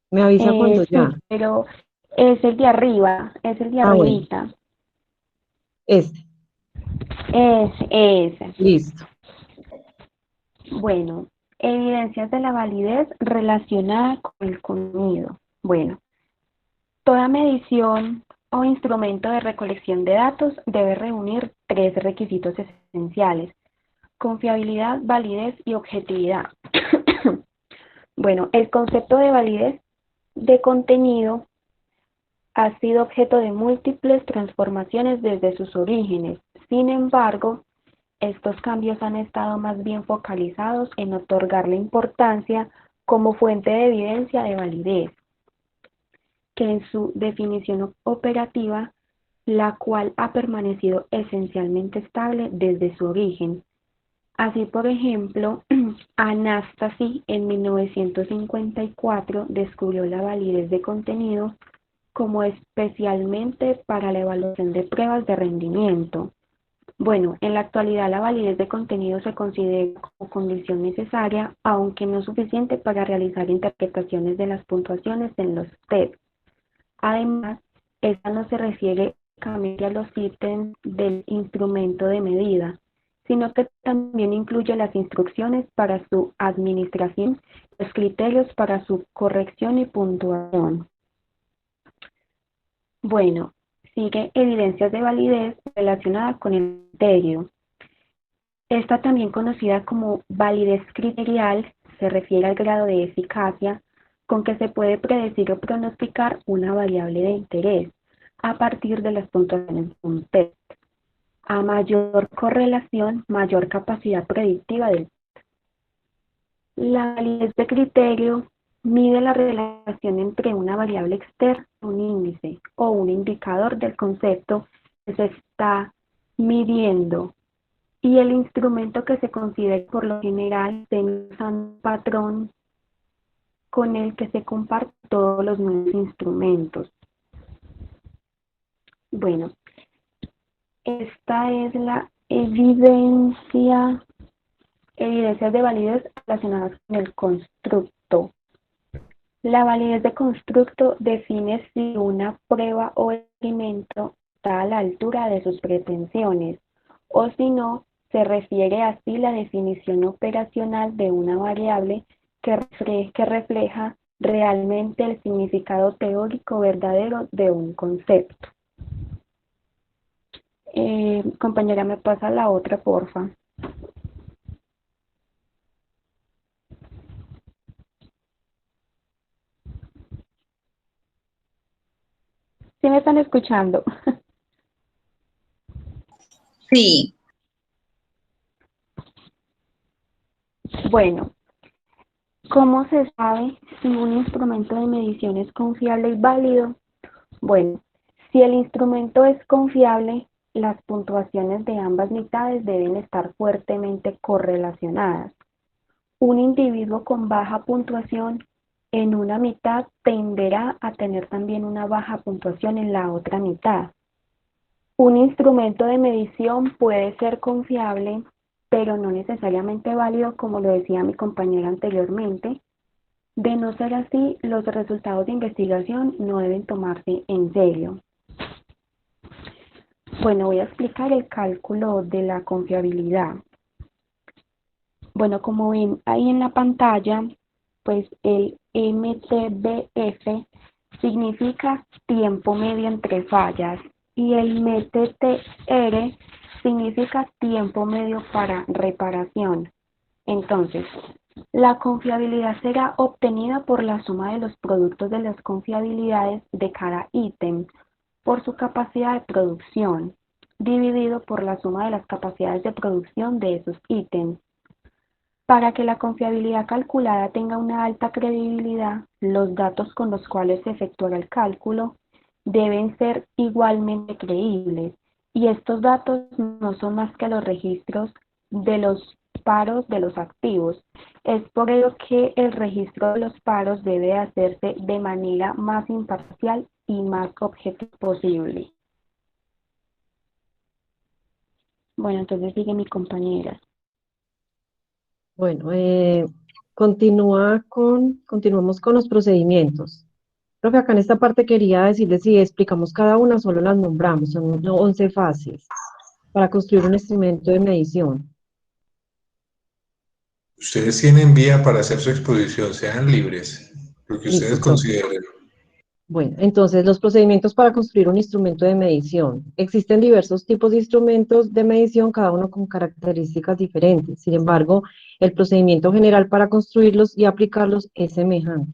S3: Me avisa cuando ya.
S7: Sí, pero es el de arriba, es el de
S3: Ah, bueno,
S7: arribita.
S3: este.
S7: Es ese.
S3: Listo.
S7: Bueno, evidencias de la validez relacionada con el contenido. Bueno, toda medición o instrumento de recolección de datos debe reunir 3 requisitos esenciales: confiabilidad, validez y objetividad. Bueno, el concepto de validez de contenido ha sido objeto de múltiples transformaciones desde sus orígenes. Sin embargo, estos cambios han estado más bien focalizados en otorgarle importancia como fuente de evidencia de validez, que en su definición operativa, la cual ha permanecido esencialmente estable desde su origen. Así, por ejemplo, Anastasi en 1954 descubrió la validez de contenido como especialmente para la evaluación de pruebas de rendimiento. Bueno, en la actualidad la validez de contenido se considera como condición necesaria, aunque no suficiente para realizar interpretaciones de las puntuaciones en los TEP. Además, esta no se refiere únicamente a los ítems del instrumento de medida, sino que también incluye las instrucciones para su administración, los criterios para su corrección y puntuación. Bueno, sigue evidencias de validez relacionada con el criterio. Esta, también conocida como validez criterial, se refiere al grado de eficacia con que se puede predecir o pronosticar una variable de interés. a partir de las puntuaciones de un test. A mayor correlación, mayor capacidad predictiva del test. La validez de criterio mide la relación entre una variable externa, un índice o un indicador del concepto que se está midiendo, y el instrumento que se considera. Por lo general se usa un patrón con el que se comparten todos los nuevos instrumentos. Bueno, esta es la evidencias de validez relacionadas con el constructo. La validez de constructo define si una prueba o experimento está a la altura de sus pretensiones, o si no, se refiere así la definición operacional de una variable que refleja realmente el significado teórico verdadero de un concepto. Compañera, ¿me pasa la otra, porfa? ¿Sí me están escuchando?
S6: Sí.
S7: Bueno, ¿cómo se sabe si un instrumento de medición es confiable y válido? Bueno, si el instrumento es confiable, las puntuaciones de ambas mitades deben estar fuertemente correlacionadas. Un individuo con baja puntuación en una mitad tenderá a tener también una baja puntuación en la otra mitad. Un instrumento de medición puede ser confiable, pero no necesariamente válido, como lo decía mi compañera anteriormente. De no ser así, los resultados de investigación no deben tomarse en serio. Bueno, voy a explicar el cálculo de la confiabilidad. Bueno, como ven ahí en la pantalla, pues el MTBF significa tiempo medio entre fallas y el MTTR significa tiempo medio para reparación. Entonces, la confiabilidad será obtenida por la suma de los productos de las confiabilidades de cada ítem por su capacidad de producción, dividido por la suma de las capacidades de producción de esos ítems. Para que la confiabilidad calculada tenga una alta credibilidad, los datos con los cuales se efectuará el cálculo deben ser igualmente creíbles, y estos datos no son más que los registros de los paros de los activos. Es por ello que el registro de los paros debe hacerse de manera más imparcial y más objetiva posible. Bueno, entonces sigue mi compañera.
S3: Bueno, continuamos con los procedimientos. Profe, acá en esta parte quería decirles, si explicamos cada una, solo las nombramos, son 11 fases para construir un instrumento de medición.
S1: Ustedes tienen vía para hacer su exposición, sean libres, lo que ustedes
S3: Listo, profe.
S1: consideren.
S3: Bueno, entonces los procedimientos para construir un instrumento de medición. Existen diversos tipos de instrumentos de medición, cada uno con características diferentes. Sin embargo, el procedimiento general para construirlos y aplicarlos es semejante.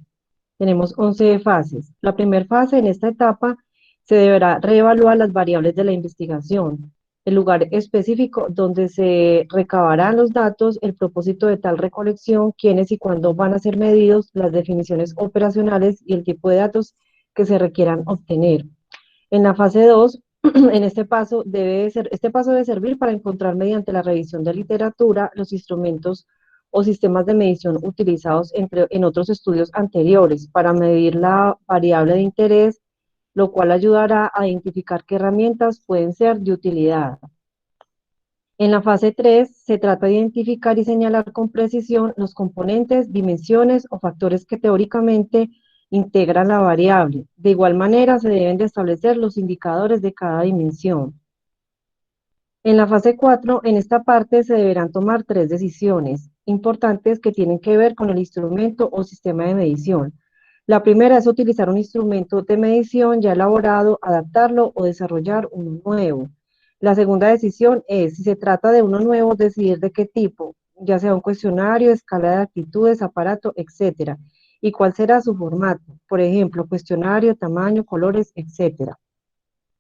S3: Tenemos 11 fases. La primera fase, en esta etapa, se deberá reevaluar las variables de la investigación, el lugar específico donde se recabarán los datos, el propósito de tal recolección, quiénes y cuándo van a ser medidos, las definiciones operacionales y el tipo de datos que se requieran obtener. En la fase 2, este paso debe servir para encontrar mediante la revisión de literatura los instrumentos o sistemas de medición utilizados en otros estudios anteriores para medir la variable de interés, lo cual ayudará a identificar qué herramientas pueden ser de utilidad. En la fase 3 se trata de identificar y señalar con precisión los componentes, dimensiones o factores que teóricamente integran la variable. De igual manera, se deben de establecer los indicadores de cada dimensión. En la fase 4, en esta parte se deberán tomar 3 decisiones importantes que tienen que ver con el instrumento o sistema de medición. La primera es utilizar un instrumento de medición ya elaborado, adaptarlo o desarrollar uno nuevo. La segunda decisión es, si se trata de uno nuevo, decidir de qué tipo, ya sea un cuestionario, escala de actitudes, aparato, etc. Y cuál será su formato, por ejemplo, cuestionario, tamaño, colores, etc.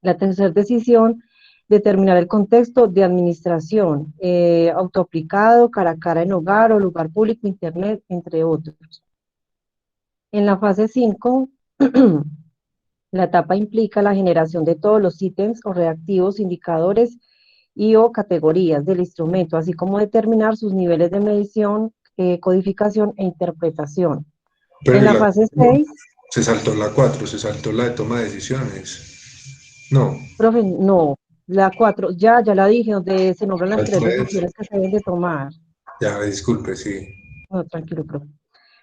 S3: La tercera decisión, determinar el contexto de administración, autoaplicado, cara a cara en hogar o lugar público, internet, entre otros. En la fase 5, la etapa implica la generación de todos los ítems o reactivos, indicadores y o categorías del instrumento, así como determinar sus niveles de medición, codificación e interpretación.
S1: Pero
S3: En
S1: y
S3: la
S1: la
S3: fase
S1: 4,
S3: 6,
S1: se saltó la 4, se saltó la de toma de decisiones. No,
S3: profe, no, la 4, ya la dije, donde se nombran las
S1: la
S3: 3
S1: 3,
S3: decisiones que se deben de tomar.
S1: ya, disculpe, sí.
S3: No, tranquilo, profe.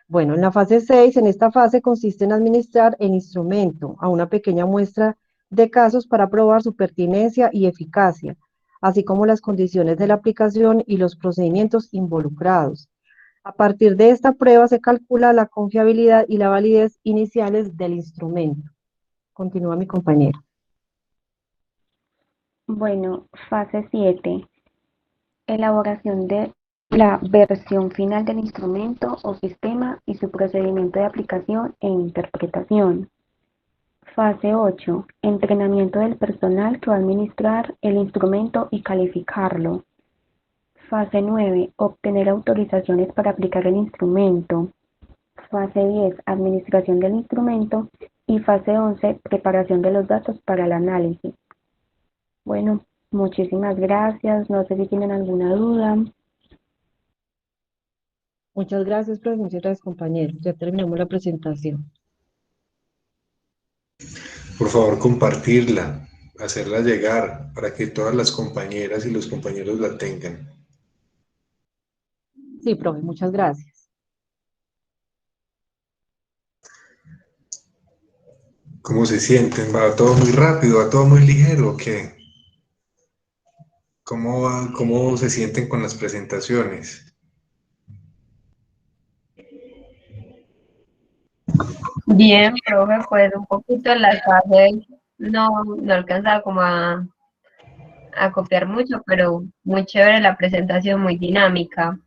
S3: Bueno, en la fase 6, en esta fase consiste en administrar el instrumento a una pequeña muestra de casos para probar su pertinencia y eficacia, así como las condiciones de la aplicación y los procedimientos involucrados. A partir de esta prueba se calcula la confiabilidad y la validez iniciales del instrumento. Continúa mi compañero.
S7: Bueno, fase 7. Elaboración de la versión final del instrumento o sistema y su procedimiento de aplicación e interpretación. Fase 8. Entrenamiento del personal que va a administrar el instrumento y calificarlo. Fase 9. Obtener autorizaciones para aplicar el instrumento. Fase 10. Administración del instrumento. Y fase 11. Preparación de los datos para el análisis. Bueno, muchísimas gracias. No sé si tienen alguna duda.
S3: Muchas gracias, profe. Muchas gracias, compañeros. Ya terminamos la presentación.
S1: Por favor, compartirla, hacerla llegar para que todas las compañeras y los compañeros la tengan.
S3: Sí, profe, muchas gracias.
S1: ¿Cómo se sienten? ¿Va todo muy rápido? ¿Va todo muy ligero o qué? ¿Cómo se sienten con las presentaciones?
S4: Bien, profe, pues un poquito en las fases no alcanzaba como a copiar mucho, pero muy chévere la presentación, muy dinámica.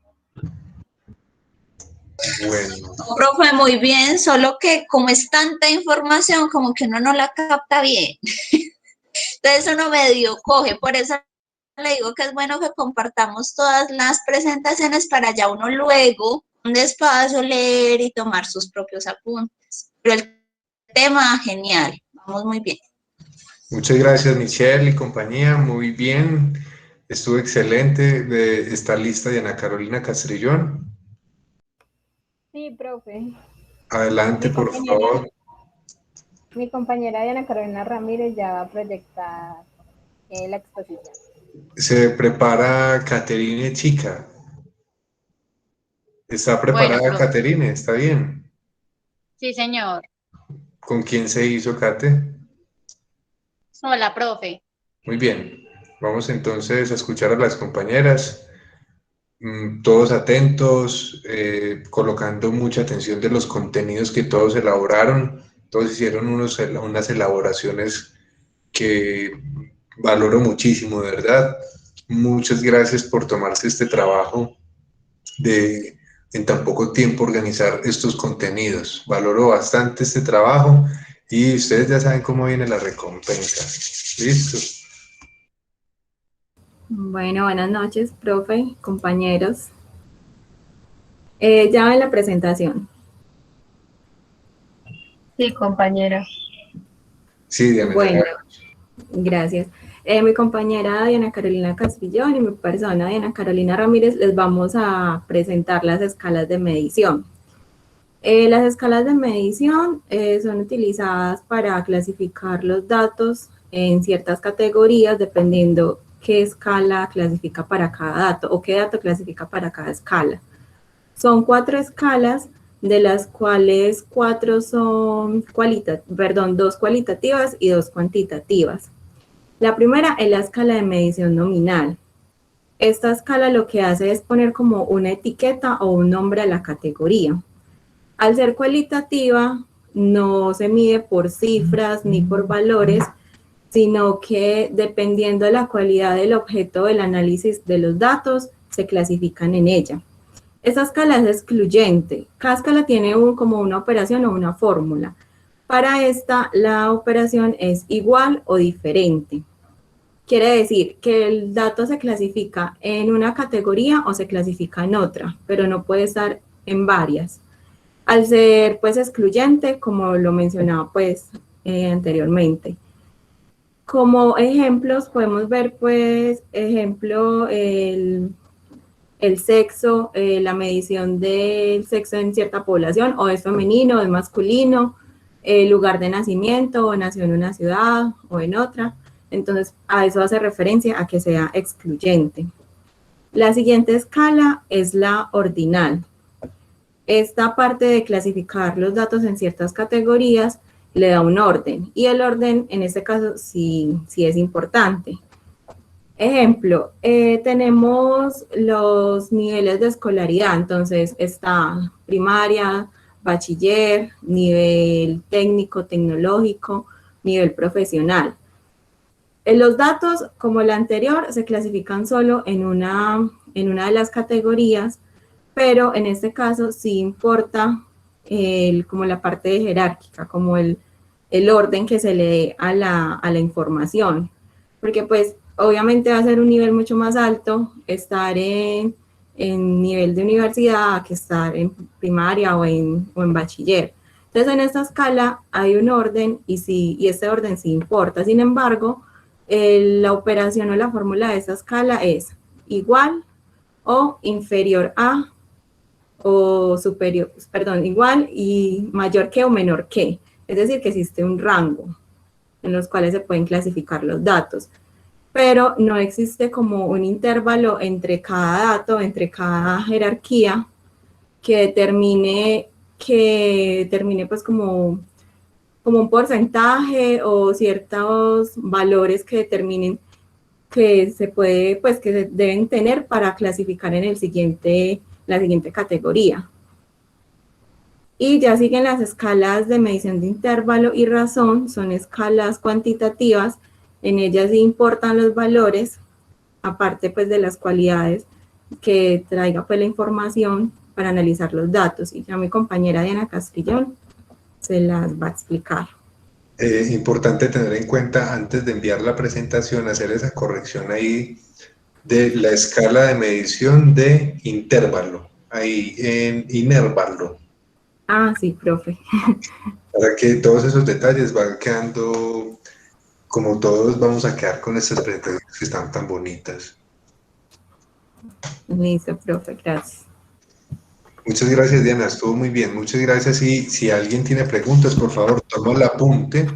S1: Bueno,
S6: No, profe, muy bien, solo que como es tanta información, como que uno no la capta bien. Entonces uno medio coge, por eso le digo que es bueno que compartamos todas las presentaciones para ya uno luego, un despacio, leer y tomar sus propios apuntes. Pero el tema, genial, vamos muy bien.
S1: muchas gracias Michelle y compañía, muy bien. Estuvo excelente. Está lista Diana Carolina Castrillón.
S9: Sí, profe.
S1: Adelante,
S9: Mi
S1: por
S9: compañera,
S1: favor.
S9: mi compañera Diana Carolina Ramírez ya va a proyectar la exposición.
S1: Se prepara Caterine Chica. ¿Está preparada
S10: Bueno, profe.
S1: Caterine? ¿Está bien?
S10: Sí, señor.
S1: ¿Con quién se hizo, Cate?
S10: Hola, profe.
S1: Muy bien. Vamos entonces a escuchar a las compañeras. Todos atentos, colocando mucha atención de los contenidos que todos elaboraron. Todos hicieron unas elaboraciones que valoro muchísimo, de verdad. Muchas gracias por tomarse este trabajo de en tan poco tiempo organizar estos contenidos. Valoro bastante este trabajo y ustedes ya saben cómo viene la recompensa. ¿Listo?
S9: Bueno, buenas noches, profe, compañeros. Ya ven la presentación.
S4: Sí, compañera.
S1: Sí, Diana.
S9: Bueno, gracias. Mi compañera Diana Carolina Castrillón y mi persona Diana Carolina Ramírez les vamos a presentar las escalas de medición. Las escalas de medición son utilizadas para clasificar los datos en ciertas categorías dependiendo qué escala clasifica para cada dato o qué dato clasifica para cada escala. Son 4 escalas, de las cuales 4 son 2 cualitativas y 2 cuantitativas. La primera es la escala de medición nominal. Esta escala lo que hace es poner como una etiqueta o un nombre a la categoría. Al ser cualitativa, no se mide por cifras ni por valores, sino que dependiendo de la cualidad del objeto del análisis de los datos, se clasifican en ella. Esta escala es excluyente. Cada escala tiene como una operación o una fórmula. Para esta, la operación es igual o diferente. Quiere decir que el dato se clasifica en una categoría o se clasifica en otra, pero no puede estar en varias. Al ser pues excluyente, como lo mencionaba pues anteriormente. Como ejemplos podemos ver pues, ejemplo, el sexo, la medición del sexo en cierta población, o es femenino o es masculino, el lugar de nacimiento, o nació en una ciudad o en otra. Entonces, a eso hace referencia a que sea excluyente. La siguiente escala es la ordinal. Esta parte de clasificar los datos en ciertas categorías le da un orden, y el orden en este caso sí es importante. Ejemplo, tenemos los niveles de escolaridad, entonces está primaria, bachiller, nivel técnico, tecnológico, nivel profesional. Los datos, como el anterior, se clasifican solo en una de las categorías, pero en este caso sí importa como la parte jerárquica, como el orden que se le dé a la información, porque pues obviamente va a ser un nivel mucho más alto estar en nivel de universidad que estar en primaria o en bachiller. Entonces en esta escala hay un orden y este orden sí importa. Sin embargo, la operación o la fórmula de esta escala es igual o inferior a o superior, perdón, igual y mayor que o menor que. Es decir, que existe un rango en los cuales se pueden clasificar los datos, pero no existe como un intervalo entre cada dato, entre cada jerarquía que determine pues como un porcentaje o ciertos valores que determinen que se puede, pues que se deben tener para clasificar en la siguiente categoría. Y ya siguen las escalas de medición de intervalo y razón, son escalas cuantitativas. En ellas sí importan los valores, aparte pues de las cualidades que traiga pues la información para analizar los datos. Y ya mi compañera Diana Castrillón se las va a explicar.
S1: Importante tener en cuenta, antes de enviar la presentación, hacer esa corrección ahí de la escala de medición de intervalo, ahí en intervalo.
S9: Ah, sí, profe.
S1: Para que todos esos detalles van quedando, como todos vamos a quedar con estas presentaciones que están tan bonitas.
S9: Listo, profe, gracias.
S1: Muchas gracias, Diana, estuvo muy bien, muchas gracias. Y si alguien tiene preguntas, por favor, toma el apunte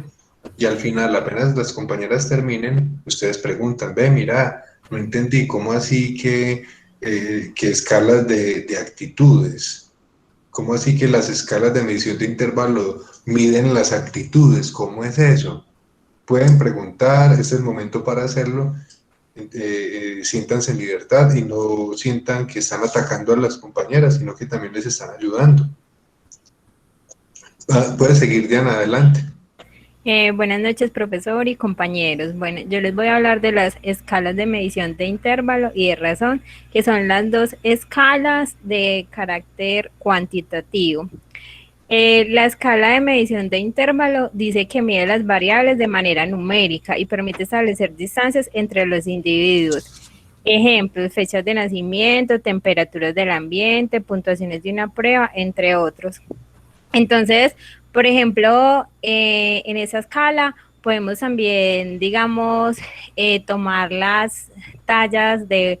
S1: y al final, apenas las compañeras terminen, ustedes preguntan, ve, mira, no entendí, ¿cómo así que escalas de actitudes? ¿Cómo así que las escalas de medición de intervalo miden las actitudes? ¿Cómo es eso? Pueden preguntar, este es el momento para hacerlo. Siéntanse en libertad y no sientan que están atacando a las compañeras, sino que también les están ayudando. Puede seguir, Diana, adelante.
S11: Buenas noches, profesor y compañeros. Bueno, yo les voy a hablar de las escalas de medición de intervalo y de razón, que son las dos escalas de carácter cuantitativo. La escala de medición de intervalo dice que mide las variables de manera numérica y permite establecer distancias entre los individuos. Ejemplos, fechas de nacimiento, temperaturas del ambiente, puntuaciones de una prueba, entre otros. Entonces, por ejemplo, en esa escala podemos también, digamos, tomar las tallas de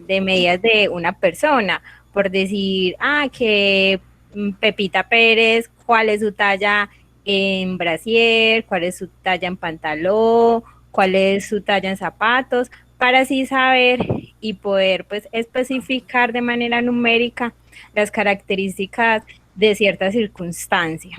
S11: medidas de una persona, por decir, que Pepita Pérez, cuál es su talla en brasier, cuál es su talla en pantalón, cuál es su talla en zapatos, para así saber y poder pues especificar de manera numérica las características de cierta circunstancia.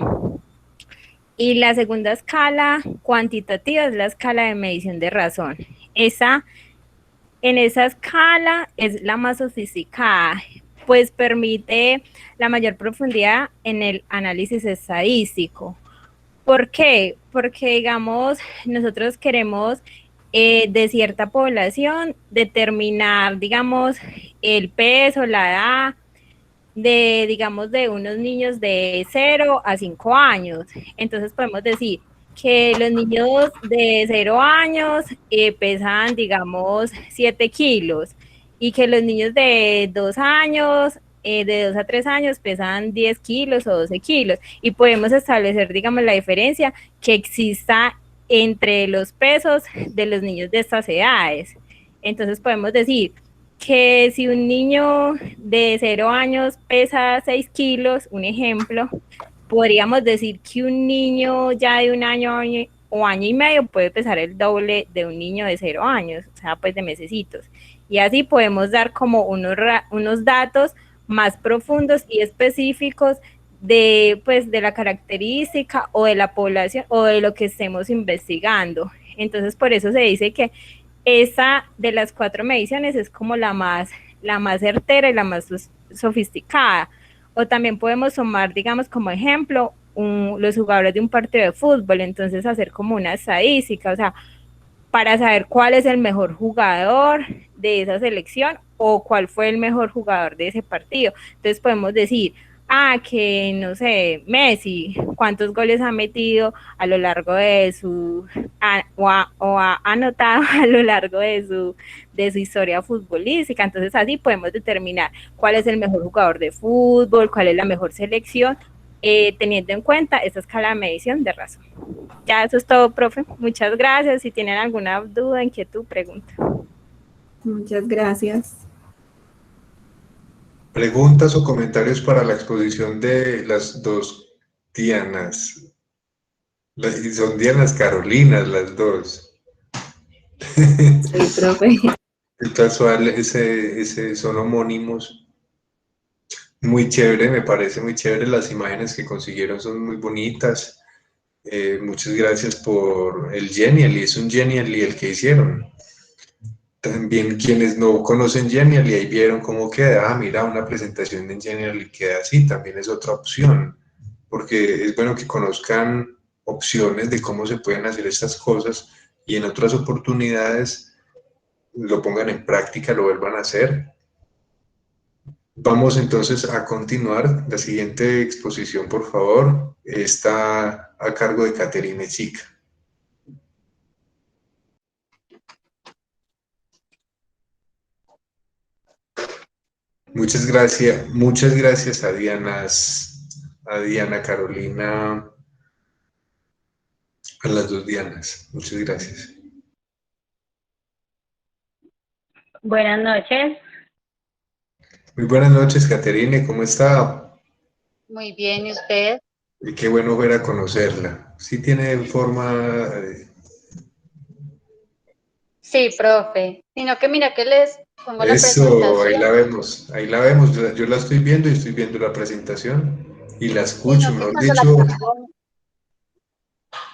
S11: Y la segunda escala cuantitativa es la escala de medición de razón. En esa escala es la más sofisticada, pues permite la mayor profundidad en el análisis estadístico. ¿Por qué? Porque, digamos, nosotros queremos de cierta población determinar, digamos, el peso, la edad, digamos, de unos niños de 0 a 5 años. Entonces podemos decir que los niños de 0 años pesan, digamos, 7 kilos y que los niños de 2 años, de 2 a 3 años pesan 10 kilos o 12 kilos. Y podemos establecer, digamos, la diferencia que exista entre los pesos de los niños de estas edades. Entonces podemos decir que si un niño de 0 años pesa 6 kilos, un ejemplo, podríamos decir que un niño ya de 1 año o año y medio puede pesar el doble de un niño de 0 años, o sea, pues de mesecitos. Y así podemos dar como unos datos más profundos y específicos de, pues, de la característica o de la población o de lo que estemos investigando. Entonces, por eso se dice que esa de las 4 mediciones es como la más certera y la más sofisticada. O también podemos tomar, digamos, como ejemplo, los jugadores de un partido de fútbol, entonces hacer como una estadística, o sea, para saber cuál es el mejor jugador de esa selección o cuál fue el mejor jugador de ese partido. Entonces podemos decir, que no sé, Messi, cuántos goles ha metido a lo largo de su, o ha anotado a lo largo de su historia futbolística. Entonces así podemos determinar cuál es el mejor jugador de fútbol, cuál es la mejor selección, teniendo en cuenta esta escala de medición de razón. Ya eso es todo, profe. Muchas gracias. Si tienen alguna duda, inquietud, pregunta.
S9: Muchas gracias.
S1: ¿Preguntas o comentarios para la exposición de las dos Dianas? Son Dianas Carolinas las dos.
S9: Sí, profe.
S1: El casual, son homónimos. Muy chévere, me parece muy chévere. Las imágenes que consiguieron son muy bonitas. Muchas gracias por el Genially, es un Genially el que hicieron. También quienes no conocen Genially, ahí vieron cómo queda. Mira, una presentación en Genially queda así, también es otra opción, porque es bueno que conozcan opciones de cómo se pueden hacer estas cosas y en otras oportunidades lo pongan en práctica, lo vuelvan a hacer. Vamos entonces a continuar. La siguiente exposición, por favor, está a cargo de Caterine Chica. Muchas gracias a Diana Carolina, a las dos Dianas. Muchas gracias.
S12: Buenas noches.
S1: Muy buenas noches, Caterine, ¿cómo está?
S10: Muy bien, ¿y usted?
S1: Y qué bueno ver a conocerla. ¿Sí tiene forma?
S10: Sí, profe. Sino que mira que les pongo la
S1: Eso,
S10: presentación.
S1: ahí la vemos. Yo la estoy viendo y estoy viendo la presentación y la escucho,
S10: Sino que
S1: mejor dicho.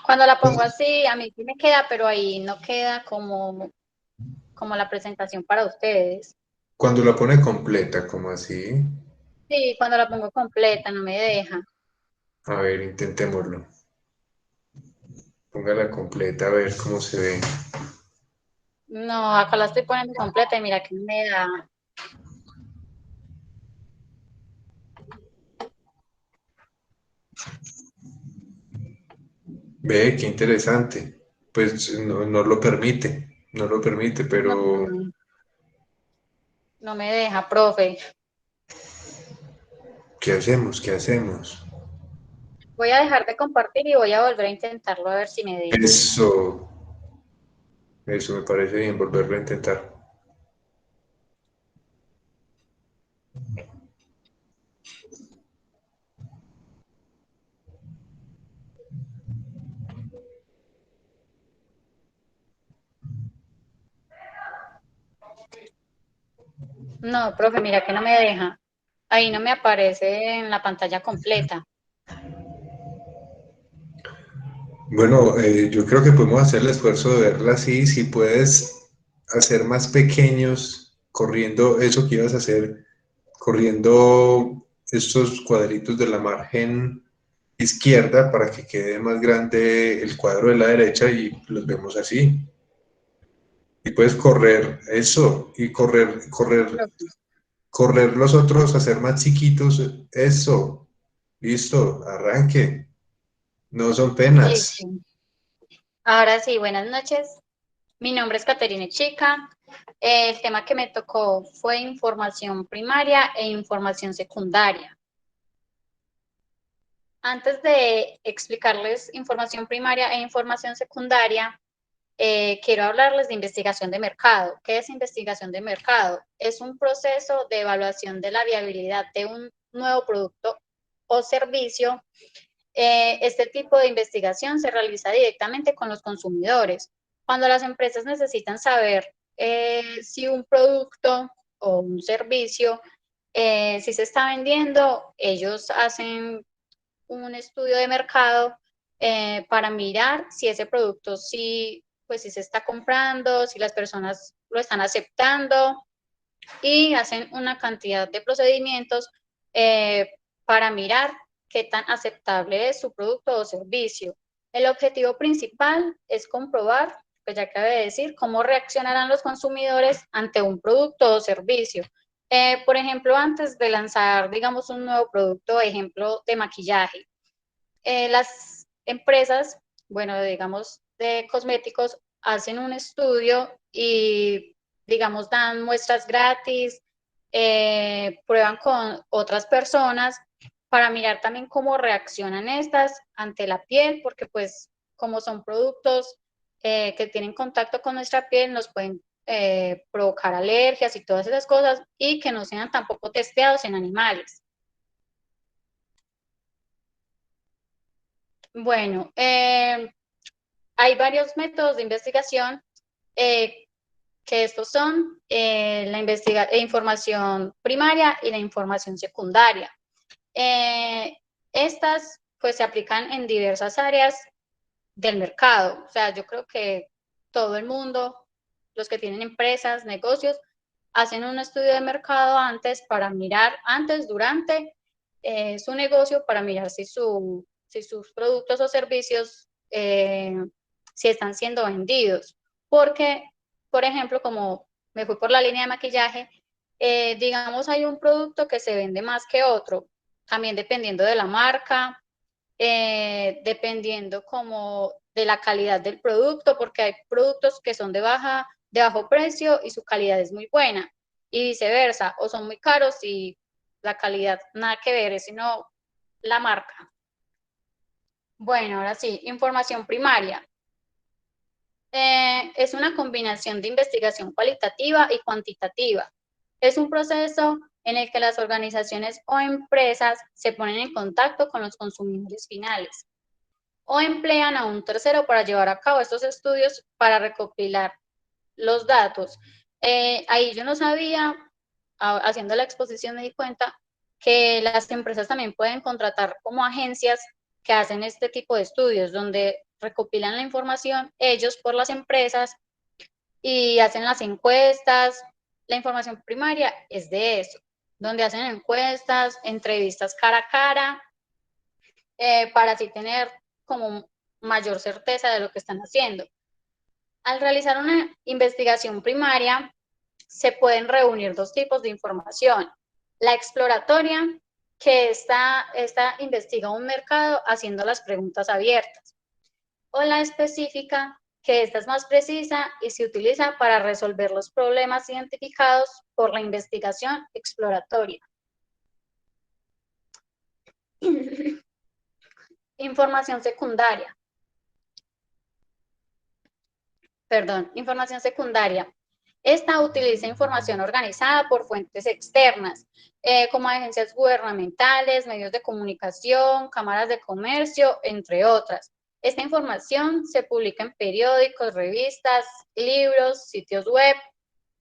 S10: cuando la pongo así, a mí sí me queda, pero ahí no queda como la presentación para ustedes.
S1: Cuando la pone completa, ¿cómo así?
S10: Sí, cuando la pongo completa, no me deja.
S1: A ver, intentémoslo. Póngala completa a ver cómo se ve.
S10: No, acá la estoy poniendo completa y mira que no me da.
S1: Ve, qué interesante. Pues no lo permite, pero...
S10: No me deja, profe.
S1: ¿Qué hacemos? ¿Qué hacemos?
S10: Voy a dejar de compartir y voy a volver a intentarlo a ver si me deja.
S1: Eso me parece bien, volverlo a intentar.
S10: No, profe, mira que no me deja. Ahí no me aparece en la pantalla completa.
S1: Bueno, yo creo que podemos hacer el esfuerzo de verla así. Si puedes hacer más pequeños, corriendo eso que ibas a hacer, corriendo estos cuadritos de la margen izquierda para que quede más grande el cuadro de la derecha y los vemos así. Y puedes correr eso y correr correr los otros, hacer más chiquitos, eso, listo, arranque, no son penas.
S10: Listo. Ahora sí, buenas noches. Mi nombre es Caterine Chica. El tema que me tocó fue información primaria e información secundaria. Antes de explicarles información primaria e información secundaria, quiero hablarles de investigación de mercado. ¿Qué es investigación de mercado? Es un proceso de evaluación de la viabilidad de un nuevo producto o servicio. Este tipo de investigación se realiza directamente con los consumidores. Cuando las empresas necesitan saber si un producto o un servicio, si se está vendiendo, ellos hacen un estudio de mercado para mirar si ese producto sí, pues si se está comprando, si las personas lo están aceptando, y hacen una cantidad de procedimientos para mirar qué tan aceptable es su producto o servicio. El objetivo principal es comprobar, pues ya acabé de decir, cómo reaccionarán los consumidores ante un producto o servicio. Por ejemplo, antes de lanzar, digamos, un nuevo producto, ejemplo, de maquillaje, las empresas, bueno, digamos, de cosméticos, hacen un estudio y, digamos, dan muestras gratis, prueban con otras personas para mirar también cómo reaccionan estas ante la piel, porque pues como son productos que tienen contacto con nuestra piel, nos pueden provocar alergias y todas esas cosas, y que no sean tampoco testeados en animales. Bueno, hay varios métodos de investigación, que estos son la información primaria y la información secundaria. Estas pues se aplican en diversas áreas del mercado. O sea, yo creo que todo el mundo, los que tienen empresas, negocios, hacen un estudio de mercado antes para mirar, antes, durante su negocio, para mirar si sus productos o servicios si están siendo vendidos. Porque, por ejemplo, como me fui por la línea de maquillaje, digamos, hay un producto que se vende más que otro, también dependiendo de la marca, dependiendo como de la calidad del producto, porque hay productos que son de bajo precio y su calidad es muy buena, y viceversa, o son muy caros y la calidad nada que ver, sino la marca. Bueno, ahora sí, información primaria. Es una combinación de investigación cualitativa y cuantitativa. Es un proceso en el que las organizaciones o empresas se ponen en contacto con los consumidores finales o emplean a un tercero para llevar a cabo estos estudios para recopilar los datos. Ahí yo no sabía, haciendo la exposición me di cuenta que las empresas también pueden contratar como agencias que hacen este tipo de estudios, donde recopilan la información ellos por las empresas y hacen las encuestas. La información primaria es de eso, donde hacen encuestas, entrevistas cara a cara, para así tener como mayor certeza de lo que están haciendo. Al realizar una investigación primaria, se pueden reunir dos tipos de información. La exploratoria, que esta investiga un mercado haciendo las preguntas abiertas, o la específica, que esta es más precisa y se utiliza para resolver los problemas identificados por la investigación exploratoria. Información secundaria. Información secundaria. Esta utiliza información organizada por fuentes externas, como agencias gubernamentales, medios de comunicación, cámaras de comercio, entre otras. Esta información se publica en periódicos, revistas, libros, sitios web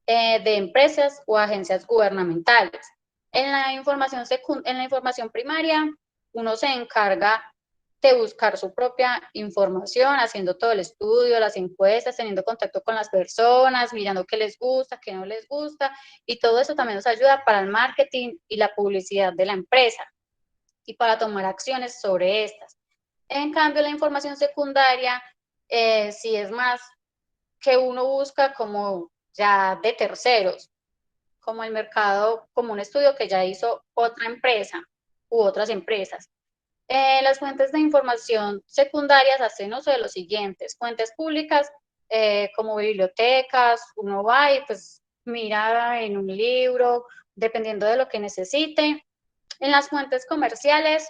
S10: de empresas o agencias gubernamentales. En la información primaria, uno se encarga de buscar su propia información, haciendo todo el estudio, las encuestas, teniendo contacto con las personas, mirando qué les gusta, qué no les gusta, y todo eso también nos ayuda para el marketing y la publicidad de la empresa y para tomar acciones sobre estas. En cambio, la información secundaria sí es más que uno busca como ya de terceros, como el mercado, como un estudio que ya hizo otra empresa u otras empresas. Las fuentes de información secundarias hacen uso de los siguientes: fuentes públicas, como bibliotecas. Uno va y pues mira en un libro, dependiendo de lo que necesite. En las fuentes comerciales,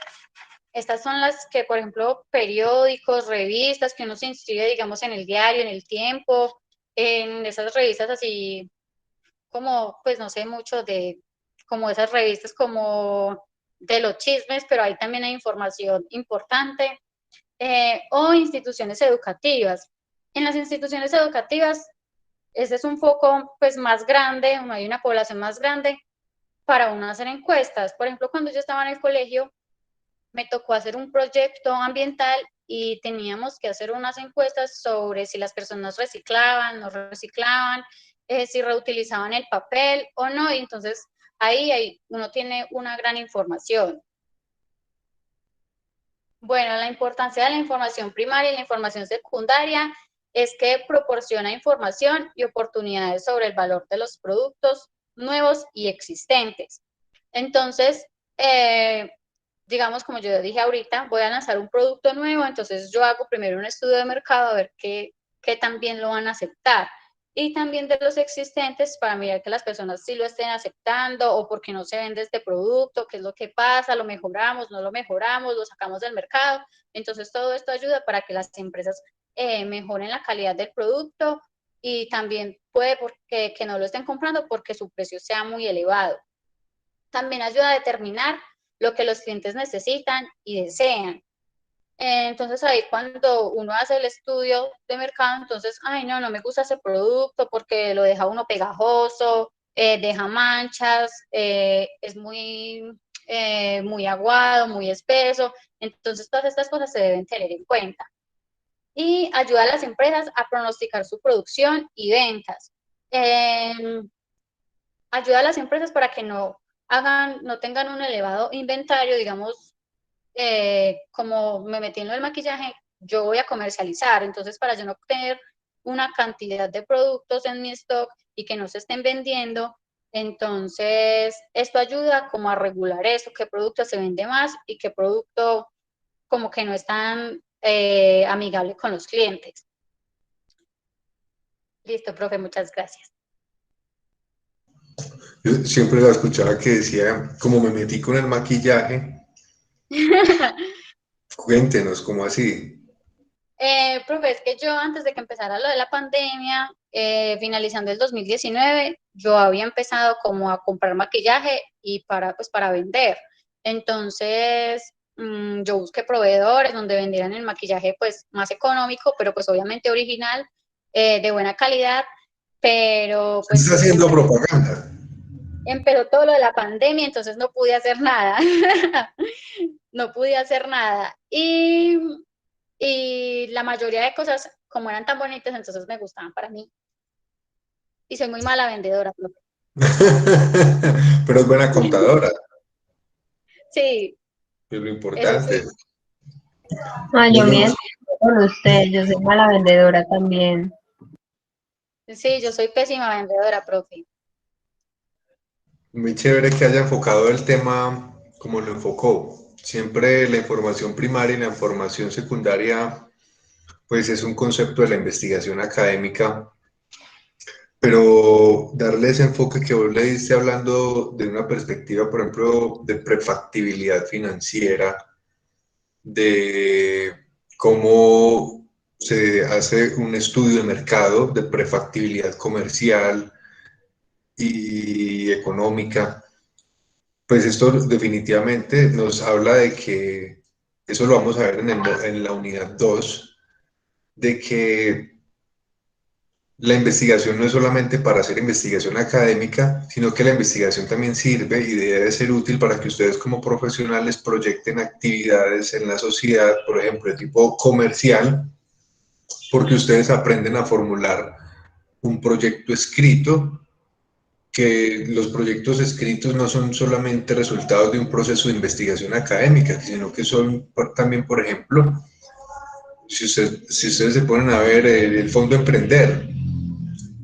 S10: estas son las que, por ejemplo, periódicos, revistas, que uno se inscribe, digamos, en el diario, en el Tiempo, en esas revistas así como, pues no sé mucho de, como esas revistas como de los chismes, pero ahí también hay información importante, o instituciones educativas. En las instituciones educativas, ese es un foco pues más grande, hay una población más grande para uno hacer encuestas. Por ejemplo, cuando yo estaba en el colegio, me tocó hacer un proyecto ambiental y teníamos que hacer unas encuestas sobre si las personas reciclaban, no reciclaban, si reutilizaban el papel o no, y entonces ahí uno tiene una gran información. Bueno, la importancia de la información primaria y la información secundaria es que proporciona información y oportunidades sobre el valor de los productos nuevos y existentes. Entonces, digamos, como yo dije ahorita, voy a lanzar un producto nuevo, entonces yo hago primero un estudio de mercado a ver qué tan bien lo van a aceptar. Y también de los existentes para mirar que las personas sí lo estén aceptando o porque no se vende este producto, qué es lo que pasa, lo mejoramos, no lo mejoramos, lo sacamos del mercado. Entonces todo esto ayuda para que las empresas mejoren la calidad del producto y también puede que no lo estén comprando porque su precio sea muy elevado. También ayuda a determinar lo que los clientes necesitan y desean. Entonces ahí cuando uno hace el estudio de mercado, entonces, ay no me gusta ese producto porque lo deja uno pegajoso, deja manchas, es muy aguado, muy espeso. Entonces todas estas cosas se deben tener en cuenta. Y ayuda a las empresas a pronosticar su producción y ventas. Ayuda a las empresas para que no tengan un elevado inventario, digamos, como me metí en lo del maquillaje, yo voy a comercializar, entonces para yo no tener una cantidad de productos en mi stock y que no se estén vendiendo, entonces esto ayuda como a regular eso, qué producto se vende más y qué producto como que no es tan amigable con los clientes. Listo, profe, muchas gracias.
S1: Yo siempre la escuchaba que decía, como me metí con el maquillaje. Cuéntenos, ¿cómo así?
S10: Profe, es que yo antes de que empezara lo de la pandemia, finalizando el 2019, yo había empezado como a comprar maquillaje y para vender. Entonces, yo busqué proveedores donde vendieran el maquillaje pues más económico, pero pues obviamente original, de buena calidad, pero pues
S1: está haciendo propaganda.
S10: Empezó todo lo de la pandemia, entonces no pude hacer nada. No pude hacer nada. Y la mayoría de cosas, como eran tan bonitas, entonces me gustaban para mí. Y soy muy mala vendedora.
S1: Pero es buena contadora.
S10: Sí.
S1: Es lo importante.
S10: Sí.
S8: Yo me identifico con usted, yo soy mala vendedora también.
S10: Sí, yo soy pésima vendedora, profe.
S1: Muy chévere que haya enfocado el tema como lo enfocó. Siempre la información primaria y la información secundaria, pues es un concepto de la investigación académica, pero darle ese enfoque que vos le diste hablando de una perspectiva, por ejemplo, de prefactibilidad financiera, de cómo se hace un estudio de mercado, de prefactibilidad comercial y económica, pues esto definitivamente nos habla de que, eso lo vamos a ver en la unidad 2, de que la investigación no es solamente para hacer investigación académica, sino que la investigación también sirve y debe ser útil para que ustedes como profesionales proyecten actividades en la sociedad, por ejemplo, de tipo comercial, porque ustedes aprenden a formular un proyecto escrito, que los proyectos escritos no son solamente resultados de un proceso de investigación académica, sino que son también, por ejemplo, si ustedes se ponen a ver el Fondo Emprender,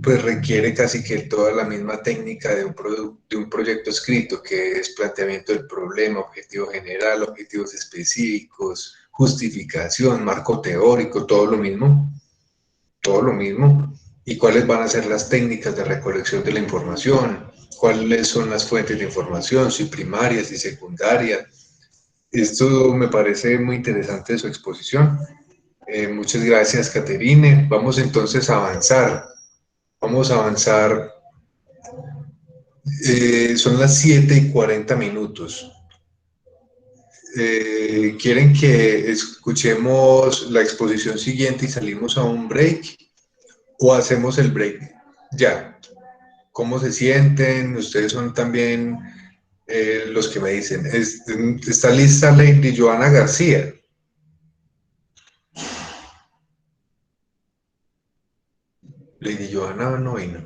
S1: pues requiere casi que toda la misma técnica de un proyecto escrito, que es planteamiento del problema, objetivo general, objetivos específicos, justificación, marco teórico, todo lo mismo. ¿Y cuáles van a ser las técnicas de recolección de la información? ¿Cuáles son las fuentes de información? Si primaria, si secundaria. Esto me parece muy interesante de su exposición. Muchas gracias, Caterine. Vamos entonces a avanzar. Vamos a avanzar. Son las 7:40. ¿Quieren que escuchemos la exposición siguiente y salimos a un break? ¿O hacemos el break ya? ¿Cómo se sienten? Ustedes son también los que me dicen. ¿Está lista Lady Joana García? Lady Joana no vino.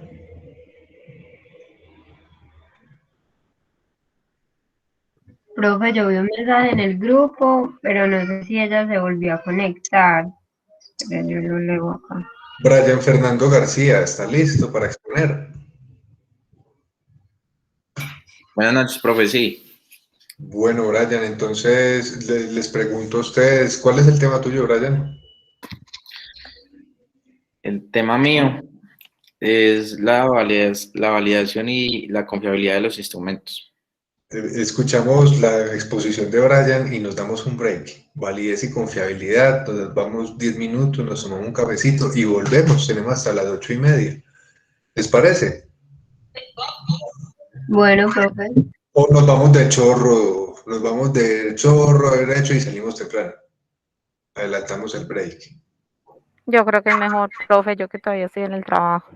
S8: Profe, yo vi un mensaje en el grupo, pero no sé si ella se volvió a conectar. Pero yo lo leo acá.
S1: Brian Fernando García, ¿está listo para exponer?
S13: Buenas noches, profe, sí.
S1: Bueno, Brian, entonces les pregunto a ustedes, ¿cuál es el tema tuyo, Brian?
S13: El tema mío es la validación y la confiabilidad de los instrumentos.
S1: Escuchamos la exposición de Brian y nos damos un break. Validez y confiabilidad, nos vamos 10 minutos, nos tomamos un cafecito y volvemos. Tenemos hasta las 8:30. ¿Les parece?
S8: Bueno, profe.
S1: O nos vamos de chorro derecho y salimos temprano. Adelantamos el break.
S5: Yo creo que es mejor, profe, yo que todavía estoy en el trabajo.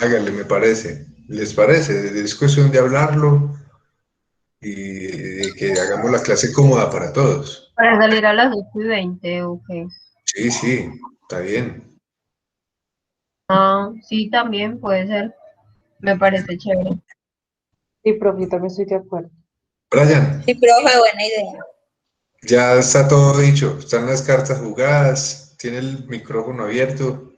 S1: Háganle, me parece. ¿Les parece? Es cuestión de hablarlo y de que hagamos la clase cómoda para todos.
S8: Para salir a las 8:20, ok.
S1: Sí, está bien.
S8: Ah, sí, también puede ser. Me parece chévere.
S3: Sí, profe, yo también estoy de acuerdo.
S1: Brian.
S6: Sí, profe, buena idea.
S1: Ya está todo dicho, están las cartas jugadas, tiene el micrófono abierto.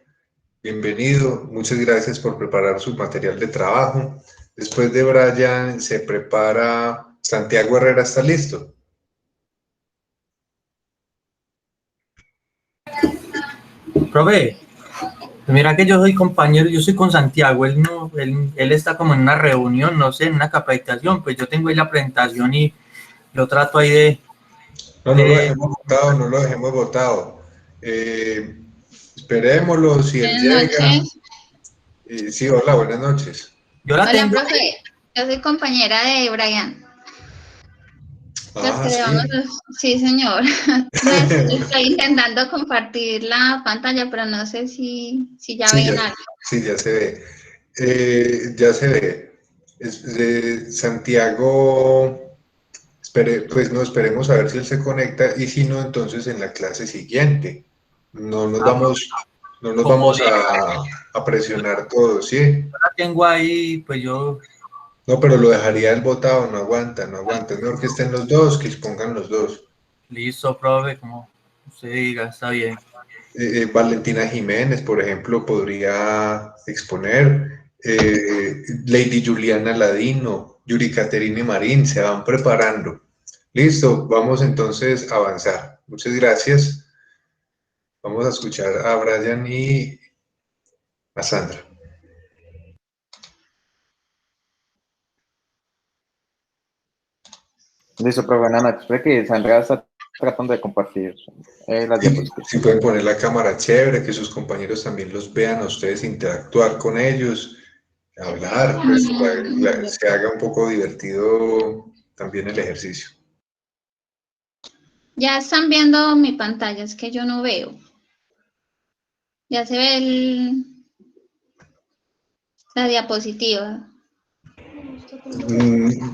S1: Bienvenido, muchas gracias por preparar su material de trabajo. Después de Brian se prepara Santiago Herrera, ¿está listo?
S14: Profe, mira que yo soy compañero, yo soy con Santiago, él está como en una reunión, no sé, en una capacitación, pues yo tengo ahí la presentación y lo trato ahí de...
S1: No lo dejemos botado. Esperémoslo, si él llega. Sí, hola, buenas noches.
S10: Hola, profe, yo soy compañera de Brian. Sí, señor. Estoy intentando compartir la pantalla, pero no sé si ya ven algo.
S1: Sí, ya se ve. Santiago, esperemos a ver si él se conecta y si no, entonces en la clase siguiente. No nos vamos a presionar todos, ¿sí?
S14: Yo la tengo ahí, pues yo...
S1: No, pero lo dejaría el botado, no aguanta. Es mejor que estén los dos, que expongan los dos.
S14: Listo, profe, como usted diga, está bien.
S1: Valentina Jiménez, por ejemplo, podría exponer. Lady Juliana Ladino, Yuri Caterine Marín, se van preparando. Listo, vamos entonces a avanzar. Muchas gracias. Vamos a escuchar a Brian y a Sandra.
S13: Listo, profe, buenas noches. Creo que Sandra está tratando de compartir las diapositivas.
S1: Si pueden poner la cámara chévere, que sus compañeros también los vean a ustedes, interactuar con ellos, hablar, pues, para que se haga un poco divertido también el ejercicio.
S10: Ya están viendo mi pantalla, es que yo no veo. Ya se ve la diapositiva.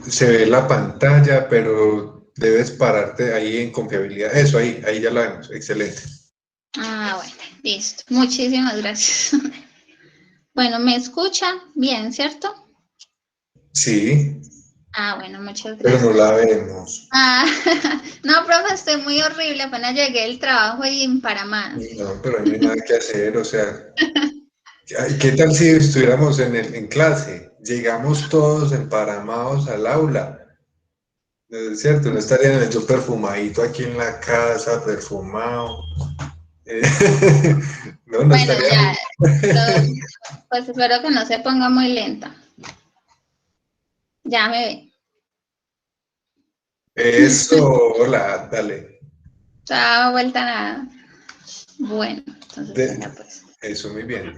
S1: Se ve la pantalla, pero debes pararte ahí en confiabilidad. Eso, ahí ya la vemos. Excelente.
S10: Ah, bueno, listo. Muchísimas gracias. Bueno, ¿me escuchan bien, cierto?
S1: Sí.
S10: Ah, bueno, muchas gracias.
S1: Pero no la vemos.
S10: Ah, no, profe, estoy muy horrible. Apenas llegué del trabajo y para más.
S1: No, pero no hay nada que hacer, o sea. ¿Y qué tal si estuviéramos en clase? Llegamos todos emparamados al aula. ¿No es cierto? No estarían yo perfumadito aquí en la casa, perfumado. Eh, no, no
S10: Bueno,
S1: estaría.
S10: pues espero que no se ponga muy lenta. Ya me ve.
S1: Eso, hola, dale.
S10: Chao, vuelta a nada. Bueno, entonces venga pues.
S1: Eso, muy bien.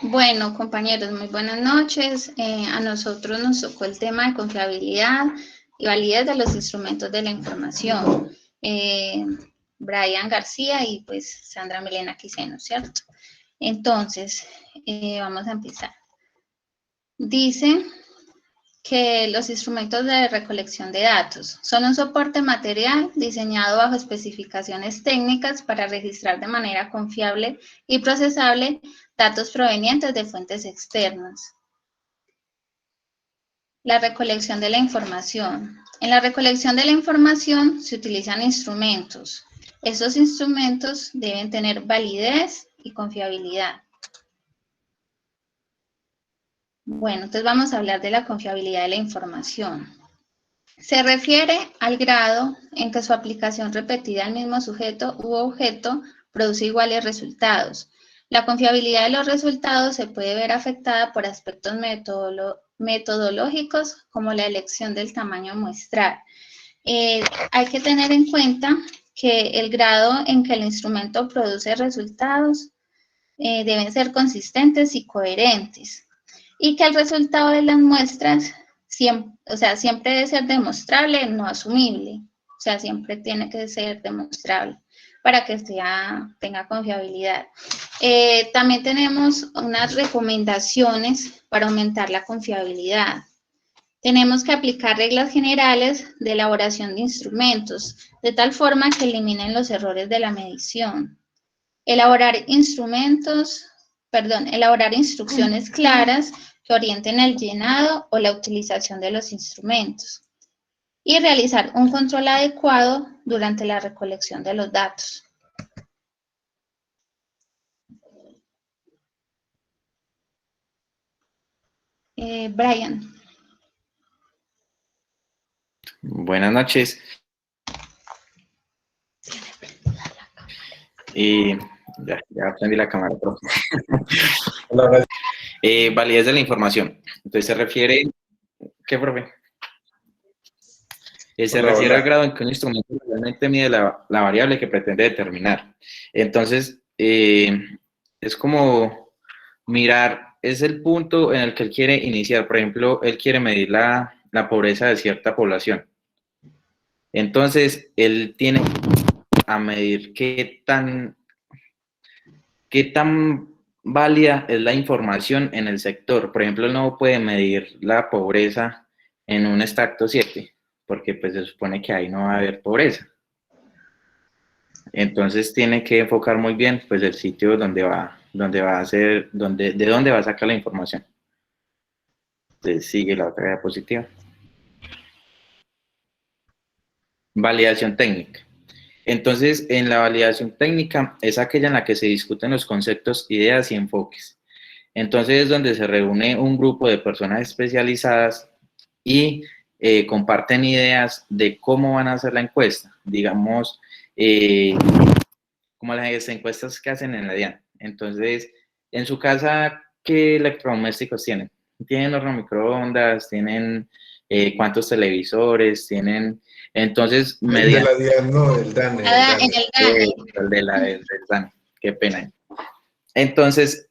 S10: Bueno, compañeros, muy buenas noches. A nosotros nos tocó el tema de confiabilidad y validez de los instrumentos de la información. Brian García y pues Sandra Milena Quiseno, ¿cierto? Entonces, vamos a empezar. Dice que los instrumentos de recolección de datos son un soporte material diseñado bajo especificaciones técnicas para registrar de manera confiable y procesable datos provenientes de fuentes externas. La recolección de la información. En la recolección de la información se utilizan instrumentos. Estos instrumentos deben tener validez y confiabilidad. Bueno, entonces vamos a hablar de la confiabilidad de la información. Se refiere al grado en que su aplicación repetida al mismo sujeto u objeto produce iguales resultados. La confiabilidad de los resultados se puede ver afectada por aspectos metodológicos como la elección del tamaño muestral. Hay que tener en cuenta que el grado en que el instrumento produce resultados deben ser consistentes y coherentes, y que el resultado de las muestras siempre debe ser demostrable, no asumible. O sea, siempre tiene que ser demostrable para que tenga confiabilidad. También tenemos unas recomendaciones para aumentar la confiabilidad. Tenemos que aplicar reglas generales de elaboración de instrumentos, de tal forma que eliminen los errores de la medición. Elaborar instrucciones claras que orienten el llenado o la utilización de los instrumentos. Y realizar un control adecuado durante la recolección de los datos. Brian.
S13: Buenas noches. Ya prendí la cámara, profe. Validez de la información. Entonces se refiere, ¿qué, profe? Se refiere al grado en que un instrumento realmente mide la variable que pretende determinar. Entonces, es como mirar, es el punto en el que él quiere iniciar. Por ejemplo, él quiere medir la pobreza de cierta población. Entonces, él tiene a medir qué tan válida es la información en el sector. Por ejemplo, él no puede medir la pobreza en un extracto 7, porque pues se supone que ahí no va a haber pobreza. Entonces tiene que enfocar muy bien pues el sitio de dónde va a sacar la información. Entonces sigue la otra diapositiva. Validación técnica. Entonces, en la validación técnica es aquella en la que se discuten los conceptos, ideas y enfoques. Entonces es donde se reúne un grupo de personas especializadas y comparten ideas de cómo van a hacer la encuesta. Digamos, como las encuestas que hacen en la DIAN. Entonces, en su casa, ¿qué electrodomésticos tienen? Tienen horno microondas, tienen cuántos televisores, tienen... Entonces,
S1: el de la DIAN, no, el DANE.
S13: El del DANE, qué pena. Entonces,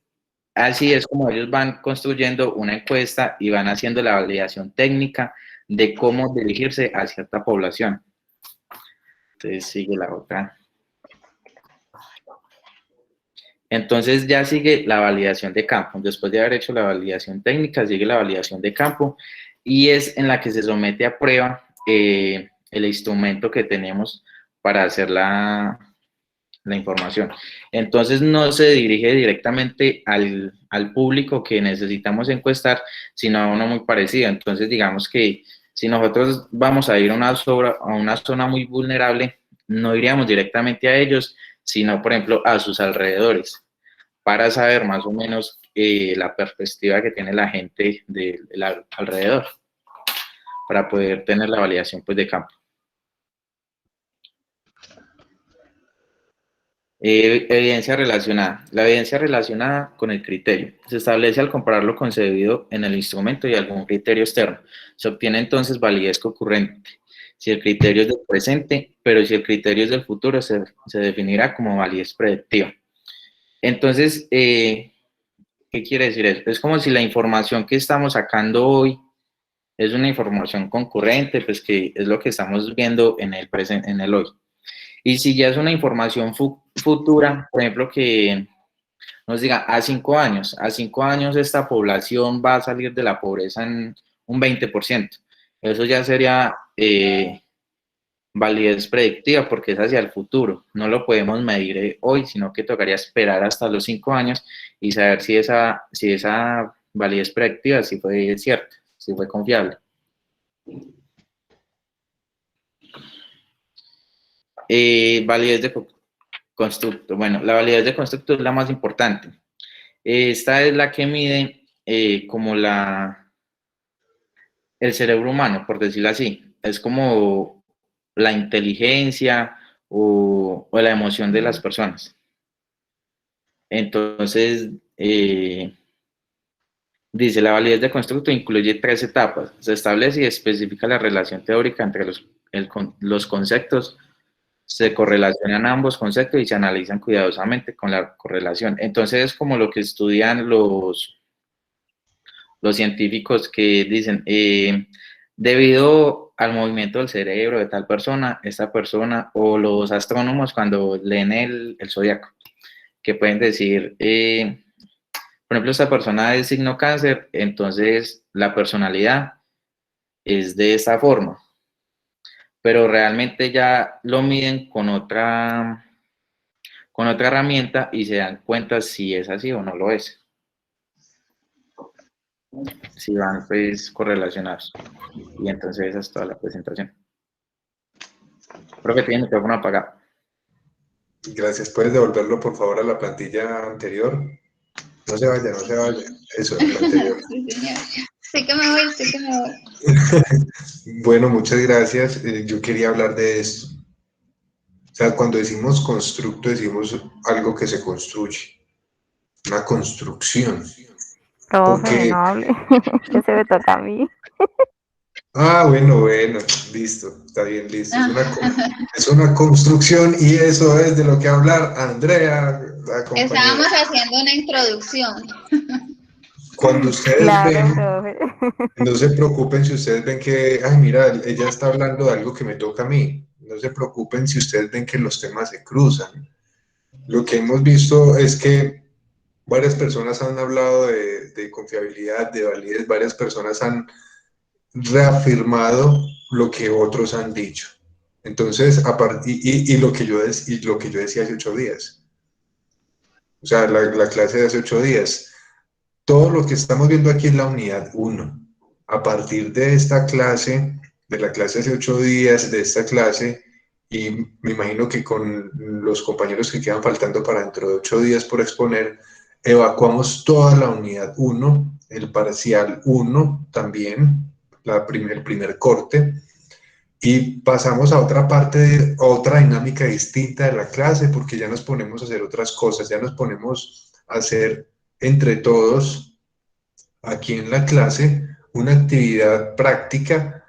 S13: así es como ellos van construyendo una encuesta y van haciendo la validación técnica de cómo dirigirse a cierta población. Entonces, sigue la otra. Entonces, ya sigue la validación de campo. Después de haber hecho la validación técnica, sigue la validación de campo y es en la que se somete a prueba el instrumento que tenemos para hacer la información. Entonces no se dirige directamente al público que necesitamos encuestar, sino a uno muy parecido. Entonces digamos que si nosotros vamos a ir a una zona muy vulnerable, no iríamos directamente a ellos, sino por ejemplo a sus alrededores, para saber más o menos la perspectiva que tiene la gente alrededor para poder tener la validación pues, de campo. Evidencia relacionada. La evidencia relacionada con el criterio se establece al comparar lo concebido en el instrumento y algún criterio externo. Se obtiene entonces validez concurrente si el criterio es del presente, pero si el criterio es del futuro se definirá como validez predictiva. Entonces, ¿qué quiere decir eso? Es como si la información que estamos sacando hoy es una información concurrente, pues que es lo que estamos viendo en el presente, en el hoy. Y si ya es una información futura, por ejemplo, que nos diga a 5 años esta población va a salir de la pobreza en un 20%. Eso ya sería validez predictiva porque es hacia el futuro. No lo podemos medir hoy, sino que tocaría esperar hasta los 5 años y saber si esa validez predictiva sí fue cierta, si fue confiable. Validez de constructo. Bueno, la validez de constructo es la más importante. Esta es la que mide como el cerebro humano, por decirlo así. Es como la inteligencia o la emoción de las personas. Entonces, dice, la validez de constructo incluye 3 etapas. Se establece y especifica la relación teórica entre los conceptos, se correlacionan ambos conceptos y se analizan cuidadosamente con la correlación. Entonces es como lo que estudian los científicos que dicen, debido al movimiento del cerebro de tal persona, esta persona, o los astrónomos cuando leen el zodiaco, que pueden decir, por ejemplo, esta persona es signo cáncer, entonces la personalidad es de esta forma. Pero realmente ya lo miden con otra herramienta y se dan cuenta si es así o no lo es. Si van pues correlacionados. Y entonces esa es toda la presentación. Creo que tiene el micrófono apagado.
S1: Gracias. ¿Puedes devolverlo por favor a la plantilla anterior? No se vaya, no se vaya. Eso, la anterior.
S10: Sí, señor. Sí que me voy, sí que me voy.
S1: Bueno, muchas gracias. Yo quería hablar de esto. O sea, cuando decimos constructo, decimos algo que se construye. Una construcción.
S5: Profe, no hable, que se me toca a mí.
S1: Bueno, listo, está bien, listo. Es una construcción y eso es de lo que hablar Andrea, la compañera.
S10: Estábamos haciendo una introducción.
S1: Cuando ustedes ven, no se preocupen si ustedes ven que, ay, mira, ella está hablando de algo que me toca a mí. No se preocupen si ustedes ven que los temas se cruzan. Lo que hemos visto es que varias personas han hablado de confiabilidad, de validez, varias personas han reafirmado lo que otros han dicho. Entonces, y lo que yo decía hace 8 días. O sea, la clase de hace 8 días. Todo lo que estamos viendo aquí es la unidad 1. A partir de esta clase, de la clase de hace 8 días, de esta clase, y me imagino que con los compañeros que quedan faltando para dentro de 8 días por exponer, evacuamos toda la unidad 1, el parcial 1 también, el primer corte, y pasamos a otra parte, otra dinámica distinta de la clase, porque ya nos ponemos a hacer otras cosas, ya nos ponemos a hacer entre todos, aquí en la clase, una actividad práctica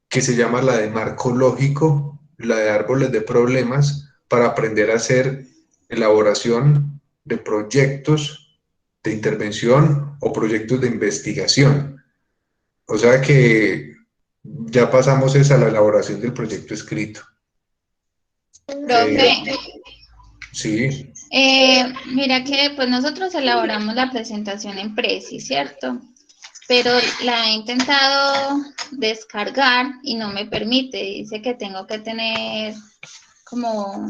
S1: que se llama la de marco lógico, la de árboles de problemas, para aprender a hacer elaboración de proyectos de intervención o proyectos de investigación. O sea que ya pasamos a la elaboración del proyecto escrito.
S10: Profe.
S1: Sí.
S10: Mira que pues nosotros elaboramos la presentación en Prezi, ¿cierto? Pero la he intentado descargar y no me permite. Dice que tengo que tener como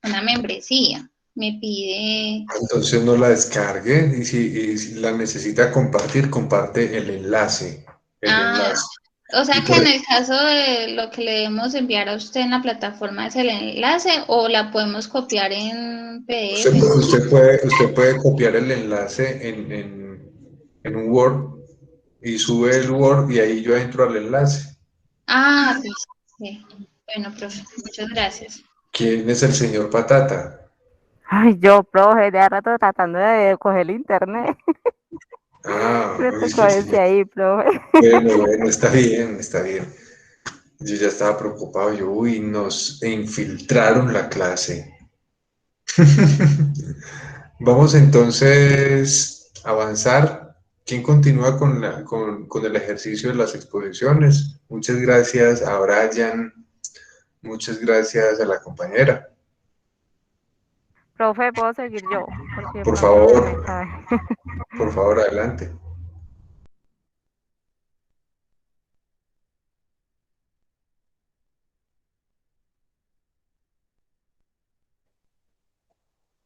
S10: una membresía. Me pide...
S1: Entonces no la descargue y si la necesita compartir, comparte el enlace. El enlace.
S10: O sea
S1: Y
S10: que
S1: por
S10: en el caso de lo que le debemos enviar a usted en la plataforma es el enlace o la podemos copiar en PDF.
S1: usted puede copiar el enlace en un Word y sube el Word y ahí yo entro al enlace.
S10: Ah, pues sí. Bueno, profe, muchas gracias.
S1: ¿Quién es el señor Patata?
S5: Ay, yo, profe, de hace rato tratando de coger el internet.
S1: Ah,
S5: Me tocó
S1: ¿viste el
S5: desde
S1: señor?
S5: ahí, profe.
S1: Bueno, está bien, está bien. Yo ya estaba preocupado, yo, uy, nos infiltraron la clase. Vamos entonces a avanzar. ¿Quién continúa con el ejercicio de las exposiciones? Muchas gracias a Brian, muchas gracias a la compañera.
S5: Profe, ¿puedo seguir yo? Por si de
S1: Por
S5: pronto no me
S1: favor,
S5: cae.
S1: por favor, adelante.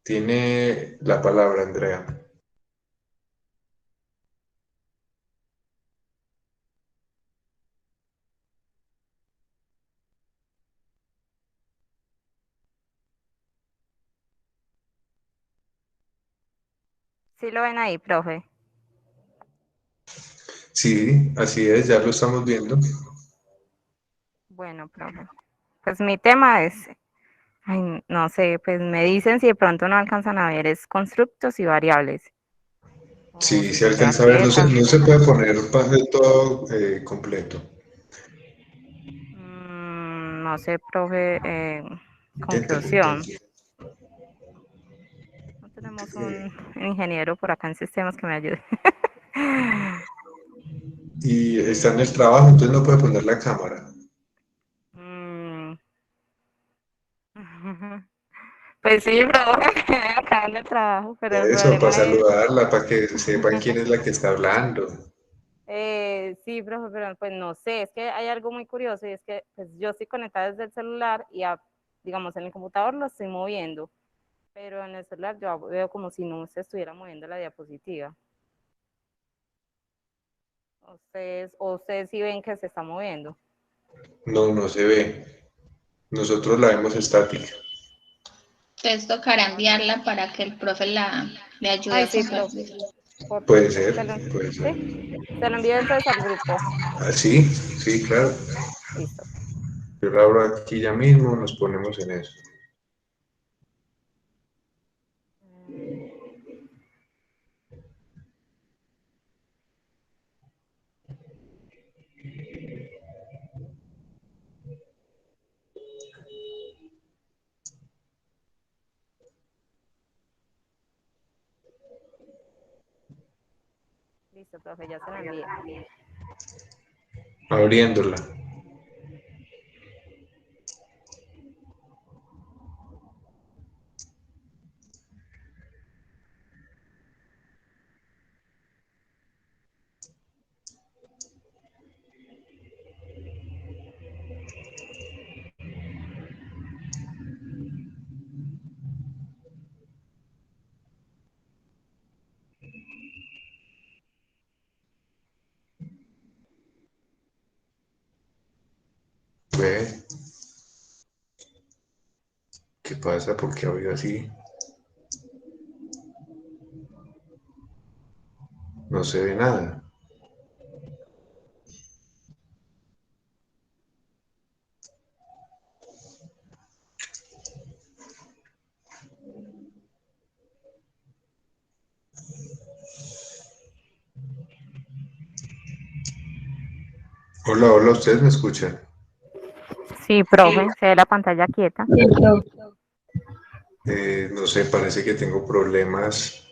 S1: Tiene la palabra, Andrea.
S5: Sí lo ven ahí, profe.
S1: Sí, así es, ya lo estamos viendo.
S5: Bueno, profe. Pues mi tema es, ay, no sé, pues me dicen si de pronto no alcanzan a ver, es constructos y variables. O
S1: Sí,
S5: si
S1: se
S5: se quedan
S1: alcanza a ver,
S5: quietas.
S1: no se puede poner de todo completo.
S5: No sé, profe,
S1: Inténtelo,
S5: conclusión.
S1: inténtelo.
S5: No tenemos un ingeniero por acá en sistemas que me ayude.
S1: Y está en el trabajo, entonces no puede poner la cámara.
S5: Mm. Pues sí, profe, acá en el trabajo, pero el
S1: Eso, para
S5: problema es,
S1: saludarla, para que sepan quién es la que está hablando.
S5: sí, profe, pero pues no sé, es que hay algo muy curioso y es que pues yo estoy conectada desde el celular y digamos en el computador lo estoy moviendo, pero en el celular yo veo como si no se estuviera moviendo la diapositiva. Ustedes sí ven que se está moviendo.
S1: No, no se ve. Nosotros la vemos estática.
S10: Entonces tocará enviarla para que el profe le ayude
S5: Ay,
S10: a
S5: sí, profe,
S10: compartir.
S1: Puede
S5: porfa.
S1: ser, puede ser.
S5: ¿Sí? Se lo envío entonces al grupo.
S1: Ah, sí, sí, claro.
S5: ¿Sí? Listo.
S1: Yo la abro aquí ya mismo, nos ponemos en eso.
S5: Listo, profe, ya se lo envié.
S1: Abriéndola. Ve. ¿Qué pasa? ¿Por qué oigo así? No se ve nada. Hola, hola, ¿ustedes me escuchan?
S5: Sí, profe, se ve la pantalla quieta.
S1: No sé, parece que tengo problemas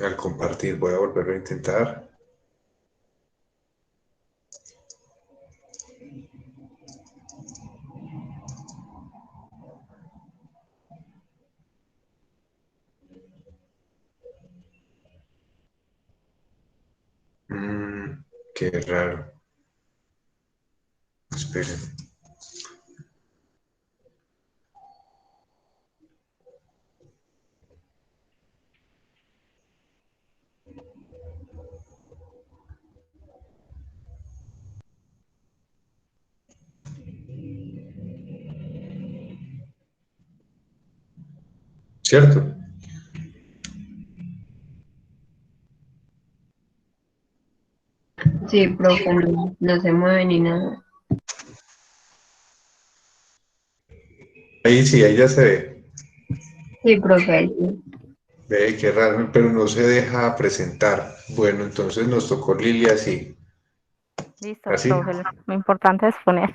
S1: al compartir. Voy a volverlo a intentar. Qué raro. Esperen. ¿cierto?
S8: Sí, profe, no se mueve ni nada.
S1: Ahí sí, ahí ya se ve.
S8: Sí, profe, sí.
S1: Ve, qué raro, pero no se deja presentar. Bueno, entonces nos tocó Lilia así.
S5: Listo,
S1: Así.
S5: profe, lo importante es poner.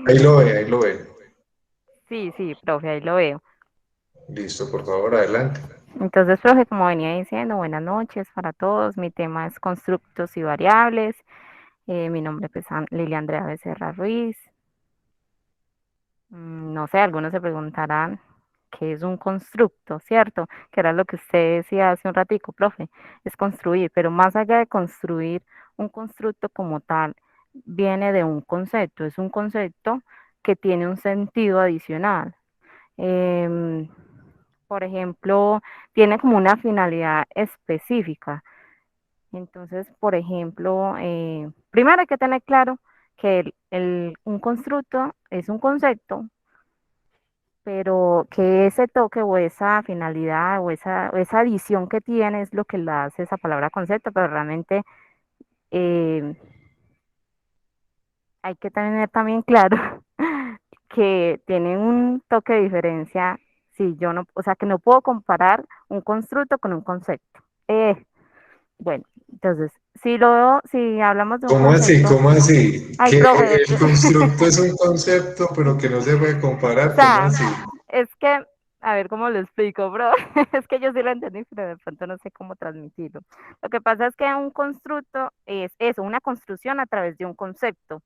S1: Ahí lo ve, ahí lo ve.
S5: Sí, sí, profe, ahí lo veo.
S1: Listo, por favor, adelante.
S5: Entonces, profe, como venía diciendo, buenas noches para todos. Mi tema es constructos y variables. Mi nombre es Lilia Andrea Becerra Ruiz. No sé, algunos se preguntarán qué es un constructo, ¿cierto? Que era lo que usted decía hace un ratico, profe, es construir, pero más allá de construir, un constructo como tal viene de un concepto, es un concepto que tiene un sentido adicional. Em, por ejemplo, tiene como una finalidad específica. Entonces, por ejemplo, primero hay que tener claro que un constructo es un concepto, pero que ese toque o esa finalidad o esa adición que tiene es lo que la hace esa palabra concepto, pero realmente eh, hay que tener también claro que tiene un toque de diferencia. Si yo no, o sea, que no puedo comparar un constructo con un concepto. Bueno, entonces, si hablamos de un
S1: ¿Cómo así?
S5: concepto,
S1: ¿Cómo así?
S5: ay,
S1: Que
S5: profe,
S1: el constructo es un concepto, pero que no se puede
S5: o
S1: comparar. ¿Cómo
S5: sea,
S1: así?
S5: es que, a ver cómo lo explico, bro. Es que yo sí lo entendí, pero de pronto no sé cómo transmitirlo. Lo que pasa es que un constructo es eso, una construcción a través de un concepto.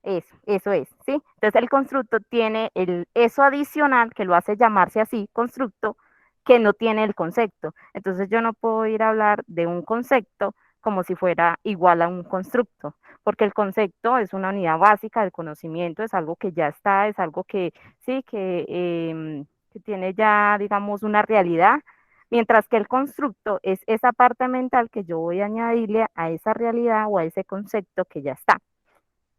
S5: Eso es, ¿sí? Entonces el constructo tiene eso adicional que lo hace llamarse así, constructo, que no tiene el concepto. Entonces yo no puedo ir a hablar de un concepto como si fuera igual a un constructo, porque el concepto es una unidad básica del conocimiento, es algo que ya está, es algo que sí, que tiene ya, digamos, una realidad, mientras que el constructo es esa parte mental que yo voy a añadirle a esa realidad o a ese concepto que ya está.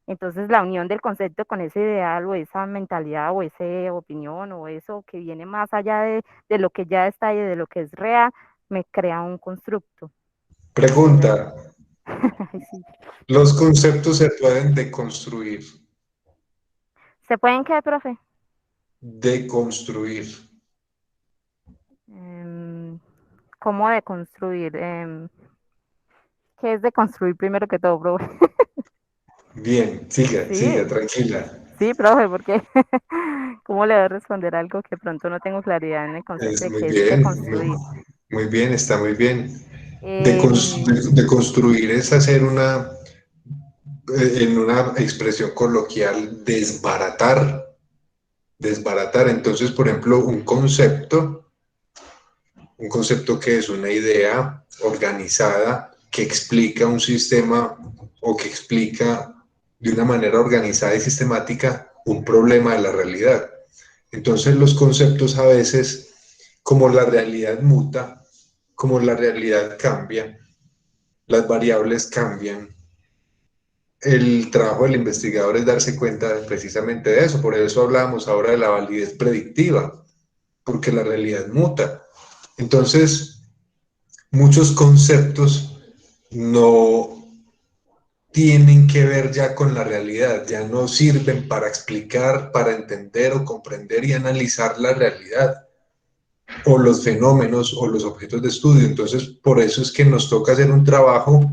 S5: Entonces, la unión del concepto con ese ideal o esa mentalidad o esa opinión o eso que viene más allá de lo que ya está y de lo que es real, me crea un constructo.
S1: Pregunta,
S5: Ay, sí.
S1: ¿los conceptos se pueden deconstruir?
S5: ¿Se pueden qué, profe?
S1: Deconstruir.
S5: ¿Cómo deconstruir? ¿Qué es deconstruir primero que todo, profe?
S1: Bien, siga,
S5: Sí,
S1: siga, tranquila.
S5: sí, profe, porque ¿cómo le voy a responder algo que pronto no tengo claridad en el concepto
S1: Es
S5: de
S1: muy
S5: qué es
S1: bien,
S5: deconstruir?
S1: muy bien, está muy bien.
S5: Em,
S1: Deconstruir es hacer en una expresión coloquial, desbaratar. Desbaratar. Entonces, por ejemplo, un concepto que es una idea organizada que explica un sistema o que explica de una manera organizada y sistemática un problema de la realidad. Entonces los conceptos a veces, como la realidad muta, como la realidad cambia, las variables cambian, el trabajo del investigador es darse cuenta precisamente de eso. Por eso hablábamos ahora de la validez predictiva, porque la realidad muta. Entonces, muchos conceptos no tienen que ver ya con la realidad, ya no sirven para explicar, para entender o comprender y analizar la realidad o los fenómenos o los objetos de estudio. Entonces, por eso es que nos toca hacer un trabajo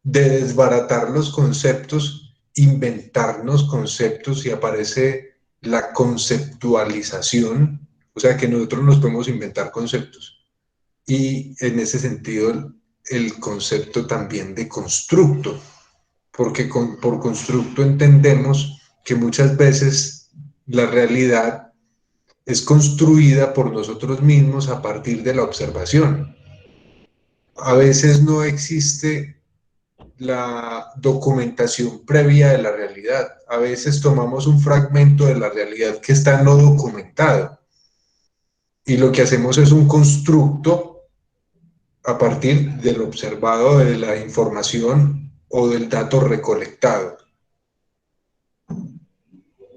S1: de desbaratar los conceptos, inventarnos conceptos y aparece la conceptualización, o sea que nosotros nos podemos inventar conceptos. Y en ese sentido, el concepto también de constructo, porque por constructo entendemos que muchas veces la realidad es construida por nosotros mismos a partir de la observación. A veces no existe la documentación previa de la realidad. A veces tomamos un fragmento de la realidad que está no documentado y lo que hacemos es un constructo a partir del observado, de la información o del dato recolectado.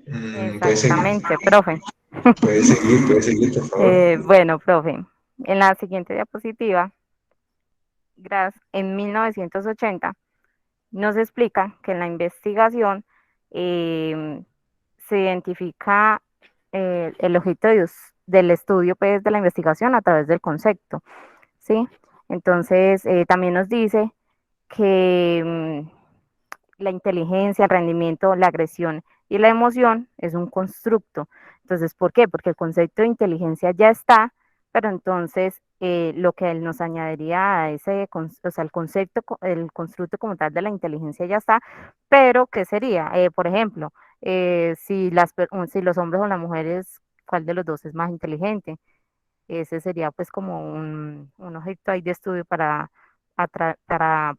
S1: Puede seguir.
S5: exactamente, profe.
S1: Puede seguir, por favor.
S5: Bueno, profe, en la siguiente diapositiva, en 1980, nos explica que en la investigación se identifica el objeto del estudio pues, de la investigación a través del concepto, ¿sí? Entonces, también nos dice que la inteligencia, el rendimiento, la agresión y la emoción es un constructo. Entonces, ¿por qué? Porque el concepto de inteligencia ya está, pero entonces lo que él nos añadiría a ese, o sea, el constructo como tal de la inteligencia ya está, pero ¿qué sería? Por ejemplo, si los hombres o las mujeres, ¿cuál de los dos es más inteligente? Ese sería pues como un objeto ahí de estudio para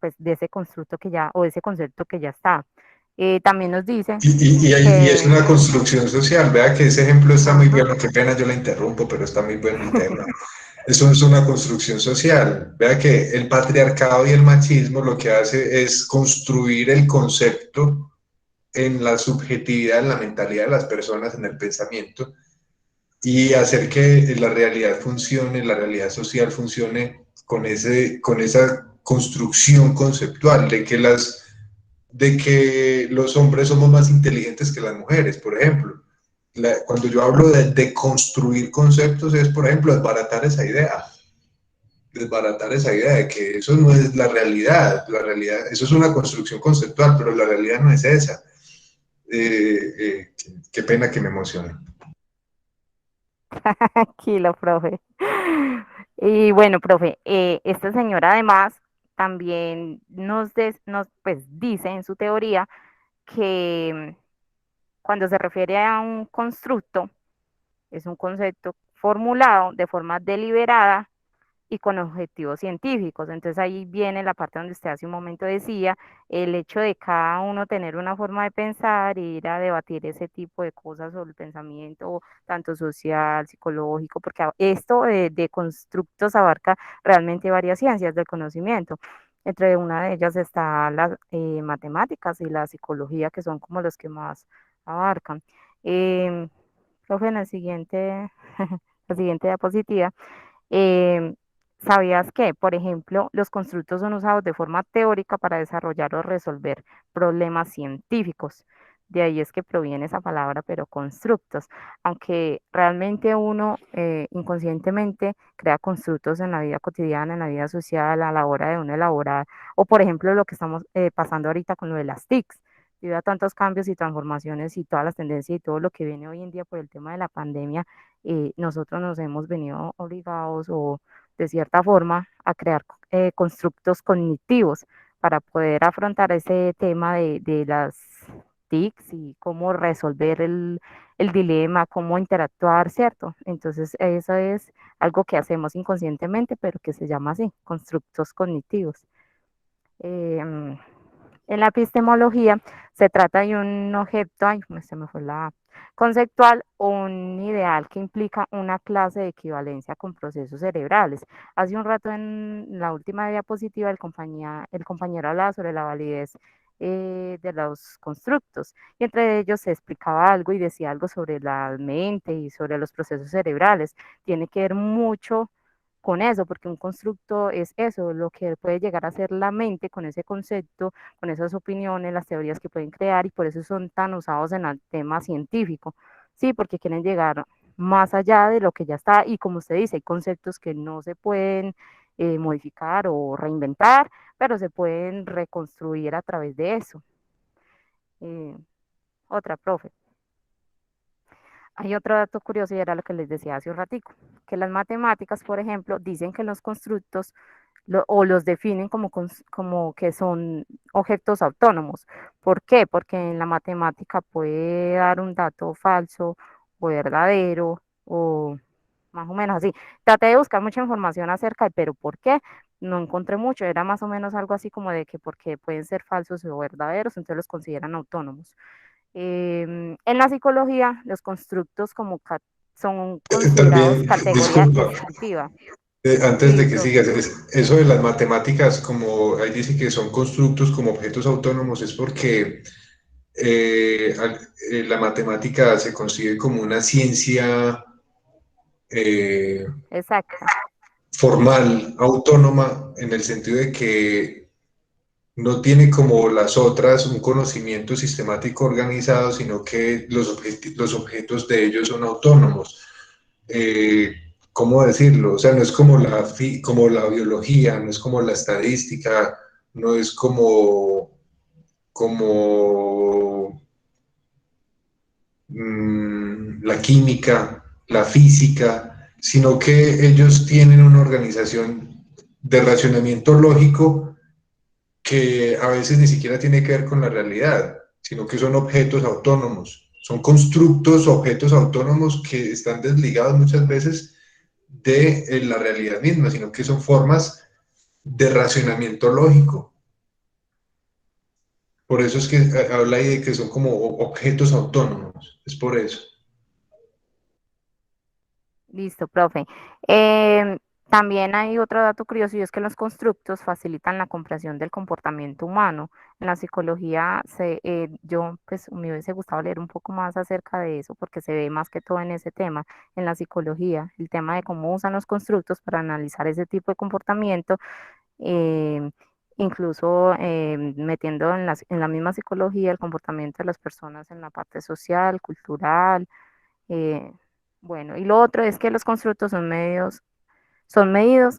S5: pues de ese constructo que ya, o ese concepto que ya está. También nos dice
S1: Y es
S5: que...
S1: una construcción social. Vea que ese ejemplo está muy
S5: Ajá.
S1: bueno. Qué pena, yo la interrumpo, pero está muy bueno el tema. Eso es una construcción social. Vea que el patriarcado y el machismo lo que hace es construir el concepto en la subjetividad, en la mentalidad de las personas, en el pensamiento, y hacer que la realidad funcione, la realidad social funcione con esa construcción conceptual de que los hombres somos más inteligentes que las mujeres, por ejemplo. Cuando yo hablo de construir conceptos es, por ejemplo, desbaratar esa idea de que eso no es la realidad, eso es una construcción conceptual, pero la realidad no es esa. Qué pena que me emocione.
S5: Tranquilo, profe. Y bueno, profe, esta señora además también pues, dice en su teoría que cuando se refiere a un constructo, es un concepto formulado de forma deliberada y con objetivos científicos. Entonces ahí viene la parte donde usted hace un momento decía, el hecho de cada uno tener una forma de pensar, ir a debatir ese tipo de cosas sobre el pensamiento, tanto social, psicológico, porque esto de constructos abarca realmente varias ciencias del conocimiento. Entre una de ellas está las matemáticas y la psicología, que son como los que más abarcan. Profe, en la siguiente diapositiva, eh, ¿sabías que, por ejemplo, los constructos son usados de forma teórica para desarrollar o resolver problemas científicos? De ahí es que proviene esa palabra, pero constructos, aunque realmente uno inconscientemente crea constructos en la vida cotidiana, en la vida social, a la hora de uno elaborar, o por ejemplo lo que estamos pasando ahorita con lo de las TICs, debido a tantos cambios y transformaciones y todas las tendencias y todo lo que viene hoy en día por el tema de la pandemia, nosotros nos hemos venido obligados o de cierta forma a crear constructos cognitivos para poder afrontar ese tema de las TICs y cómo resolver el dilema, cómo interactuar, ¿cierto? Entonces eso es algo que hacemos inconscientemente, pero que se llama así, constructos cognitivos. En la epistemología se trata de un objeto, se me fue la conceptual o un ideal que implica una clase de equivalencia con procesos cerebrales. Hace un rato en la última diapositiva el compañero hablaba sobre la validez de los constructos y entre ellos se explicaba algo y decía algo sobre la mente y sobre los procesos cerebrales. Tiene que ver mucho con eso, porque un constructo es eso, lo que puede llegar a ser la mente con ese concepto, con esas opiniones, las teorías que pueden crear y por eso son tan usados en el tema científico, sí, porque quieren llegar más allá de lo que ya está y como usted dice, hay conceptos que no se pueden modificar o reinventar, pero se pueden reconstruir a través de eso. Otra, profe. Hay otro dato curioso y era lo que les decía hace un ratico, que las matemáticas, por ejemplo, dicen que los constructos o los definen como que son objetos autónomos. ¿Por qué? Porque en la matemática puede dar un dato falso o verdadero o más o menos así. Traté de buscar mucha información acerca de, pero ¿por qué? No encontré mucho, era más o menos algo así como de que porque pueden ser falsos o verdaderos, entonces los consideran autónomos. En la psicología, los constructos son considerados
S1: También,
S5: categoría
S1: disculpa,
S5: descriptiva.
S1: antes de
S5: Sí,
S1: que
S5: profe.
S1: sigas, eso de las matemáticas, como ahí dice que son constructos como objetos autónomos, es porque la matemática se concibe como una ciencia
S5: Exacta.
S1: formal, autónoma, en el sentido de que no tiene como las otras un conocimiento sistemático organizado, sino que los objetos de ellos son autónomos. ¿Cómo decirlo? O sea, no es como como la biología, no es como la estadística, no es como la química, la física, sino que ellos tienen una organización de racionamiento lógico que a veces ni siquiera tiene que ver con la realidad, sino que son objetos autónomos, son constructos, objetos autónomos que están desligados muchas veces de la realidad misma, sino que son formas de racionamiento lógico. Por eso es que habla ahí de que son como objetos autónomos, es por eso.
S5: Listo, profe. También hay otro dato curioso y es que los constructos facilitan la comprensión del comportamiento humano. En la psicología, yo pues me hubiese gustado leer un poco más acerca de eso porque se ve más que todo en ese tema, en la psicología, el tema de cómo usan los constructos para analizar ese tipo de comportamiento, eh, incluso metiendo en la misma psicología el comportamiento de las personas en la parte social, cultural. eh, bueno, y lo otro es que los constructos son medidos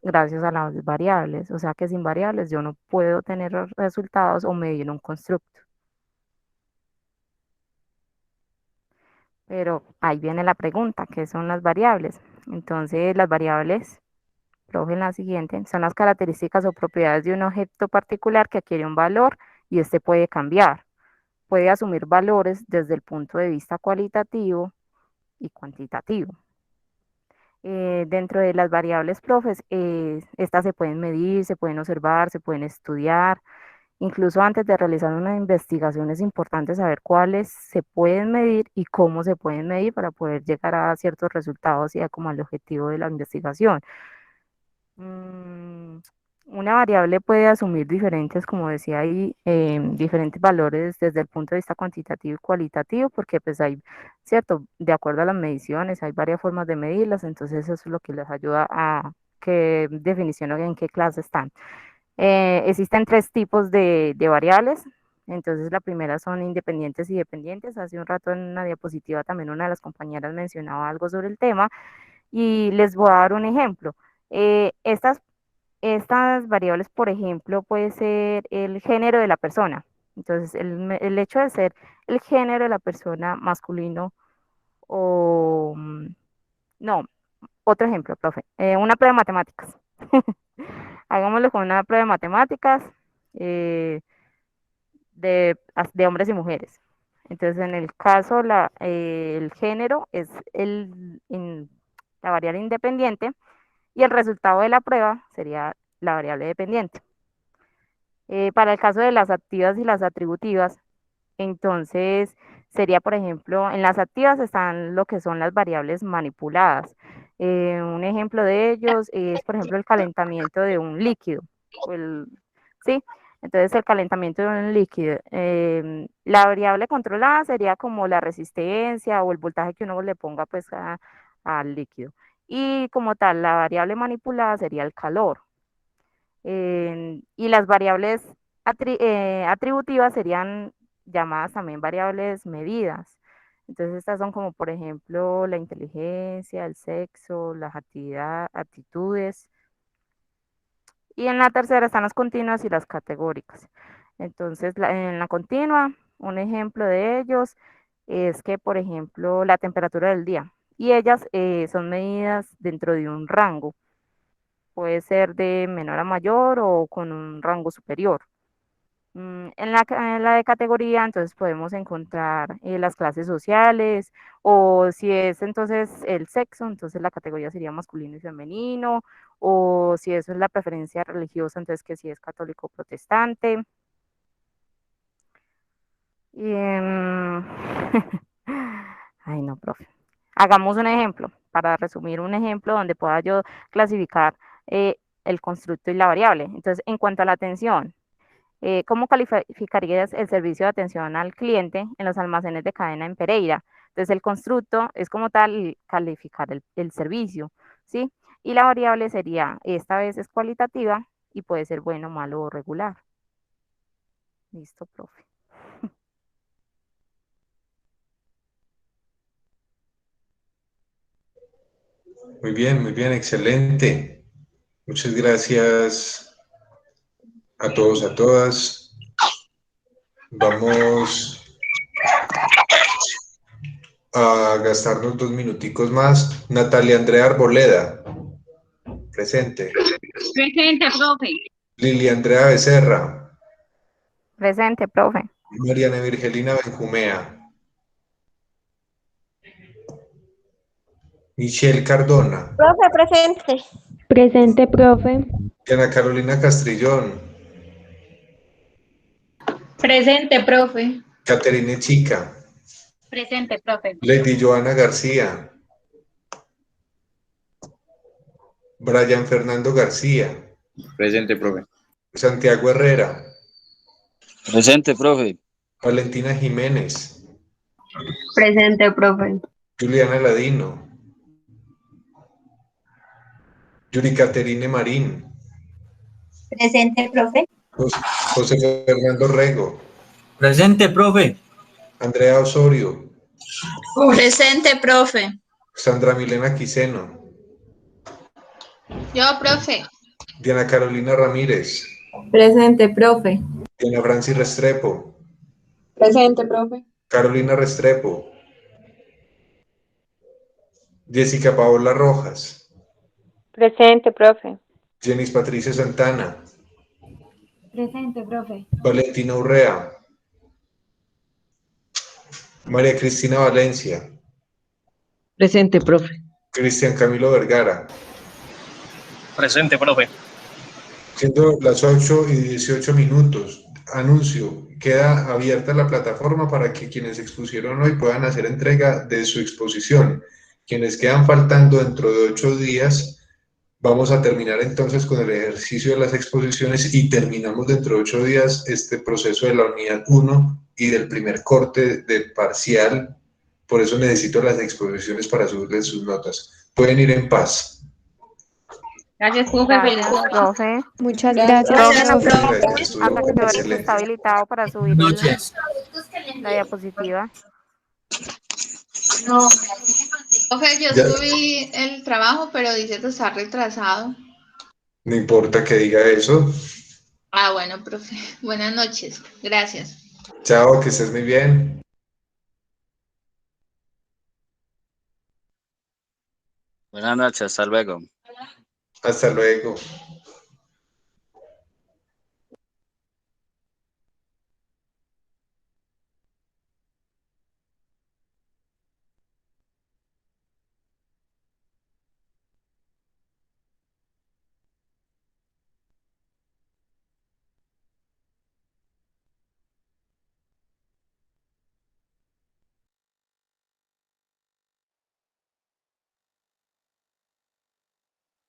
S5: gracias a las variables, o sea que sin variables yo no puedo tener los resultados o medir un constructo. Pero ahí viene la pregunta, ¿qué son las variables? Entonces, las variables, profe, en la siguiente, son las características o propiedades de un objeto particular que adquiere un valor y este puede cambiar. Puede asumir valores desde el punto de vista cualitativo y cuantitativo. Dentro de las variables, profes, estas se pueden medir, se pueden observar, se pueden estudiar. Incluso antes de realizar una investigación es importante saber cuáles se pueden medir y cómo se pueden medir para poder llegar a ciertos resultados y a como al objetivo de la investigación. Mm, una variable puede asumir diferentes, como decía ahí, diferentes valores desde el punto de vista cuantitativo y cualitativo, porque pues hay, cierto, de acuerdo a las mediciones, hay varias formas de medirlas, entonces eso es lo que les ayuda a qué definición o en qué clase están. Existen tres tipos de variables. Entonces, la primera son independientes y dependientes. Hace un rato en una diapositiva también una de las compañeras mencionaba algo sobre el tema y les voy a dar un ejemplo. Estas variables, por ejemplo, puede ser el género de la persona. Entonces, el hecho de ser el género de la persona masculino o... No, otro ejemplo, profe. Una prueba de matemáticas. Hagámoslo con una prueba de matemáticas eh, de hombres y mujeres. Entonces, en el caso, el género es la variable independiente y el resultado de la prueba sería la variable dependiente. Para el caso de las activas y las atributivas, entonces sería, por ejemplo, en las activas están lo que son las variables manipuladas. Un ejemplo de ellos es, por ejemplo, el calentamiento de un líquido. ¿Sí? Entonces, el calentamiento de un líquido. La variable controlada sería como la resistencia o el voltaje que uno le ponga pues, al líquido. Y como tal, la variable manipulada sería el calor. Y las variables atributivas serían llamadas también variables medidas. Entonces estas son como por ejemplo la inteligencia, el sexo, las actitudes. Y en la tercera están las continuas y las categóricas. Entonces en la continua, un ejemplo de ellos es que por ejemplo la temperatura del día. Y ellas son medidas dentro de un rango. Puede ser de menor a mayor o con un rango superior. En la de categoría, entonces podemos encontrar las clases sociales o si es entonces el sexo, entonces la categoría sería masculino y femenino, o si eso es la preferencia religiosa, entonces que si es católico o protestante. Y, ay, no, profe. Hagamos un ejemplo, para resumir un ejemplo donde pueda yo clasificar el constructo y la variable. Entonces, en cuanto a la atención, ¿Cómo calificarías el servicio de atención al cliente en los almacenes de cadena en Pereira? Entonces, el constructo es como tal calificar el servicio, ¿sí? Y la variable sería, esta vez es cualitativa y puede ser bueno, malo o regular. Listo, profe.
S1: muy bien, excelente. Muchas gracias a todos, a todas. Vamos a gastarnos 2 minuticos más. Natalia Andrea Arboleda, presente.
S12: Presente, profe.
S1: Lili Andrea Becerra.
S5: Presente, profe.
S1: Mariana Virgelina Benjumea. Michelle Cardona.
S15: Profe, presente.
S7: Presente, profe.
S1: Diana Carolina Castrillón.
S12: Presente, profe.
S1: Caterine Chica.
S10: Presente, profe.
S1: Lady Joana García. Brian Fernando García.
S13: Presente, profe.
S1: Santiago Herrera.
S16: Presente, profe.
S1: Valentina Jiménez.
S12: Presente, profe.
S1: Juliana Ladino. Yuri Caterine Marín.
S15: Presente, profe.
S1: José Fernando Rego.
S14: Presente, profe.
S1: Andrea Osorio.
S6: Presente, profe.
S1: Sandra Milena Quiseno.
S17: Yo, profe.
S1: Diana Carolina Ramírez.
S9: Presente, profe.
S1: Diana Francis Restrepo.
S17: Presente, profe.
S1: Carolina Restrepo. Jessica Paola Rojas.
S12: Presente, profe.
S1: Jenis Patricia Santana.
S9: Presente, profe.
S1: Valentina Urrea. María Cristina Valencia.
S3: Presente, profe.
S1: Cristian Camilo Vergara.
S16: Presente, profe.
S1: Siendo las 8:18, anuncio, queda abierta la plataforma para que quienes expusieron hoy puedan hacer entrega de su exposición. Quienes quedan faltando dentro de 8 días, vamos a terminar entonces con el ejercicio de las exposiciones y terminamos dentro de 8 días este proceso de la unidad 1 y del primer corte del parcial. Por eso necesito las exposiciones para subirles sus notas. Pueden ir en paz.
S12: Gracias, profe.
S5: Gracias, profe.
S7: Muchas gracias, profe.
S5: Hasta que te está habilitado para subir la diapositiva.
S17: No. Profe, yo
S1: Ya.
S17: subí el trabajo, pero dice que está retrasado.
S1: No importa que diga eso.
S17: Ah, bueno, profe. Buenas noches. Gracias.
S1: Chao, que estés muy bien.
S16: Buenas noches, hasta luego.
S1: Hasta luego.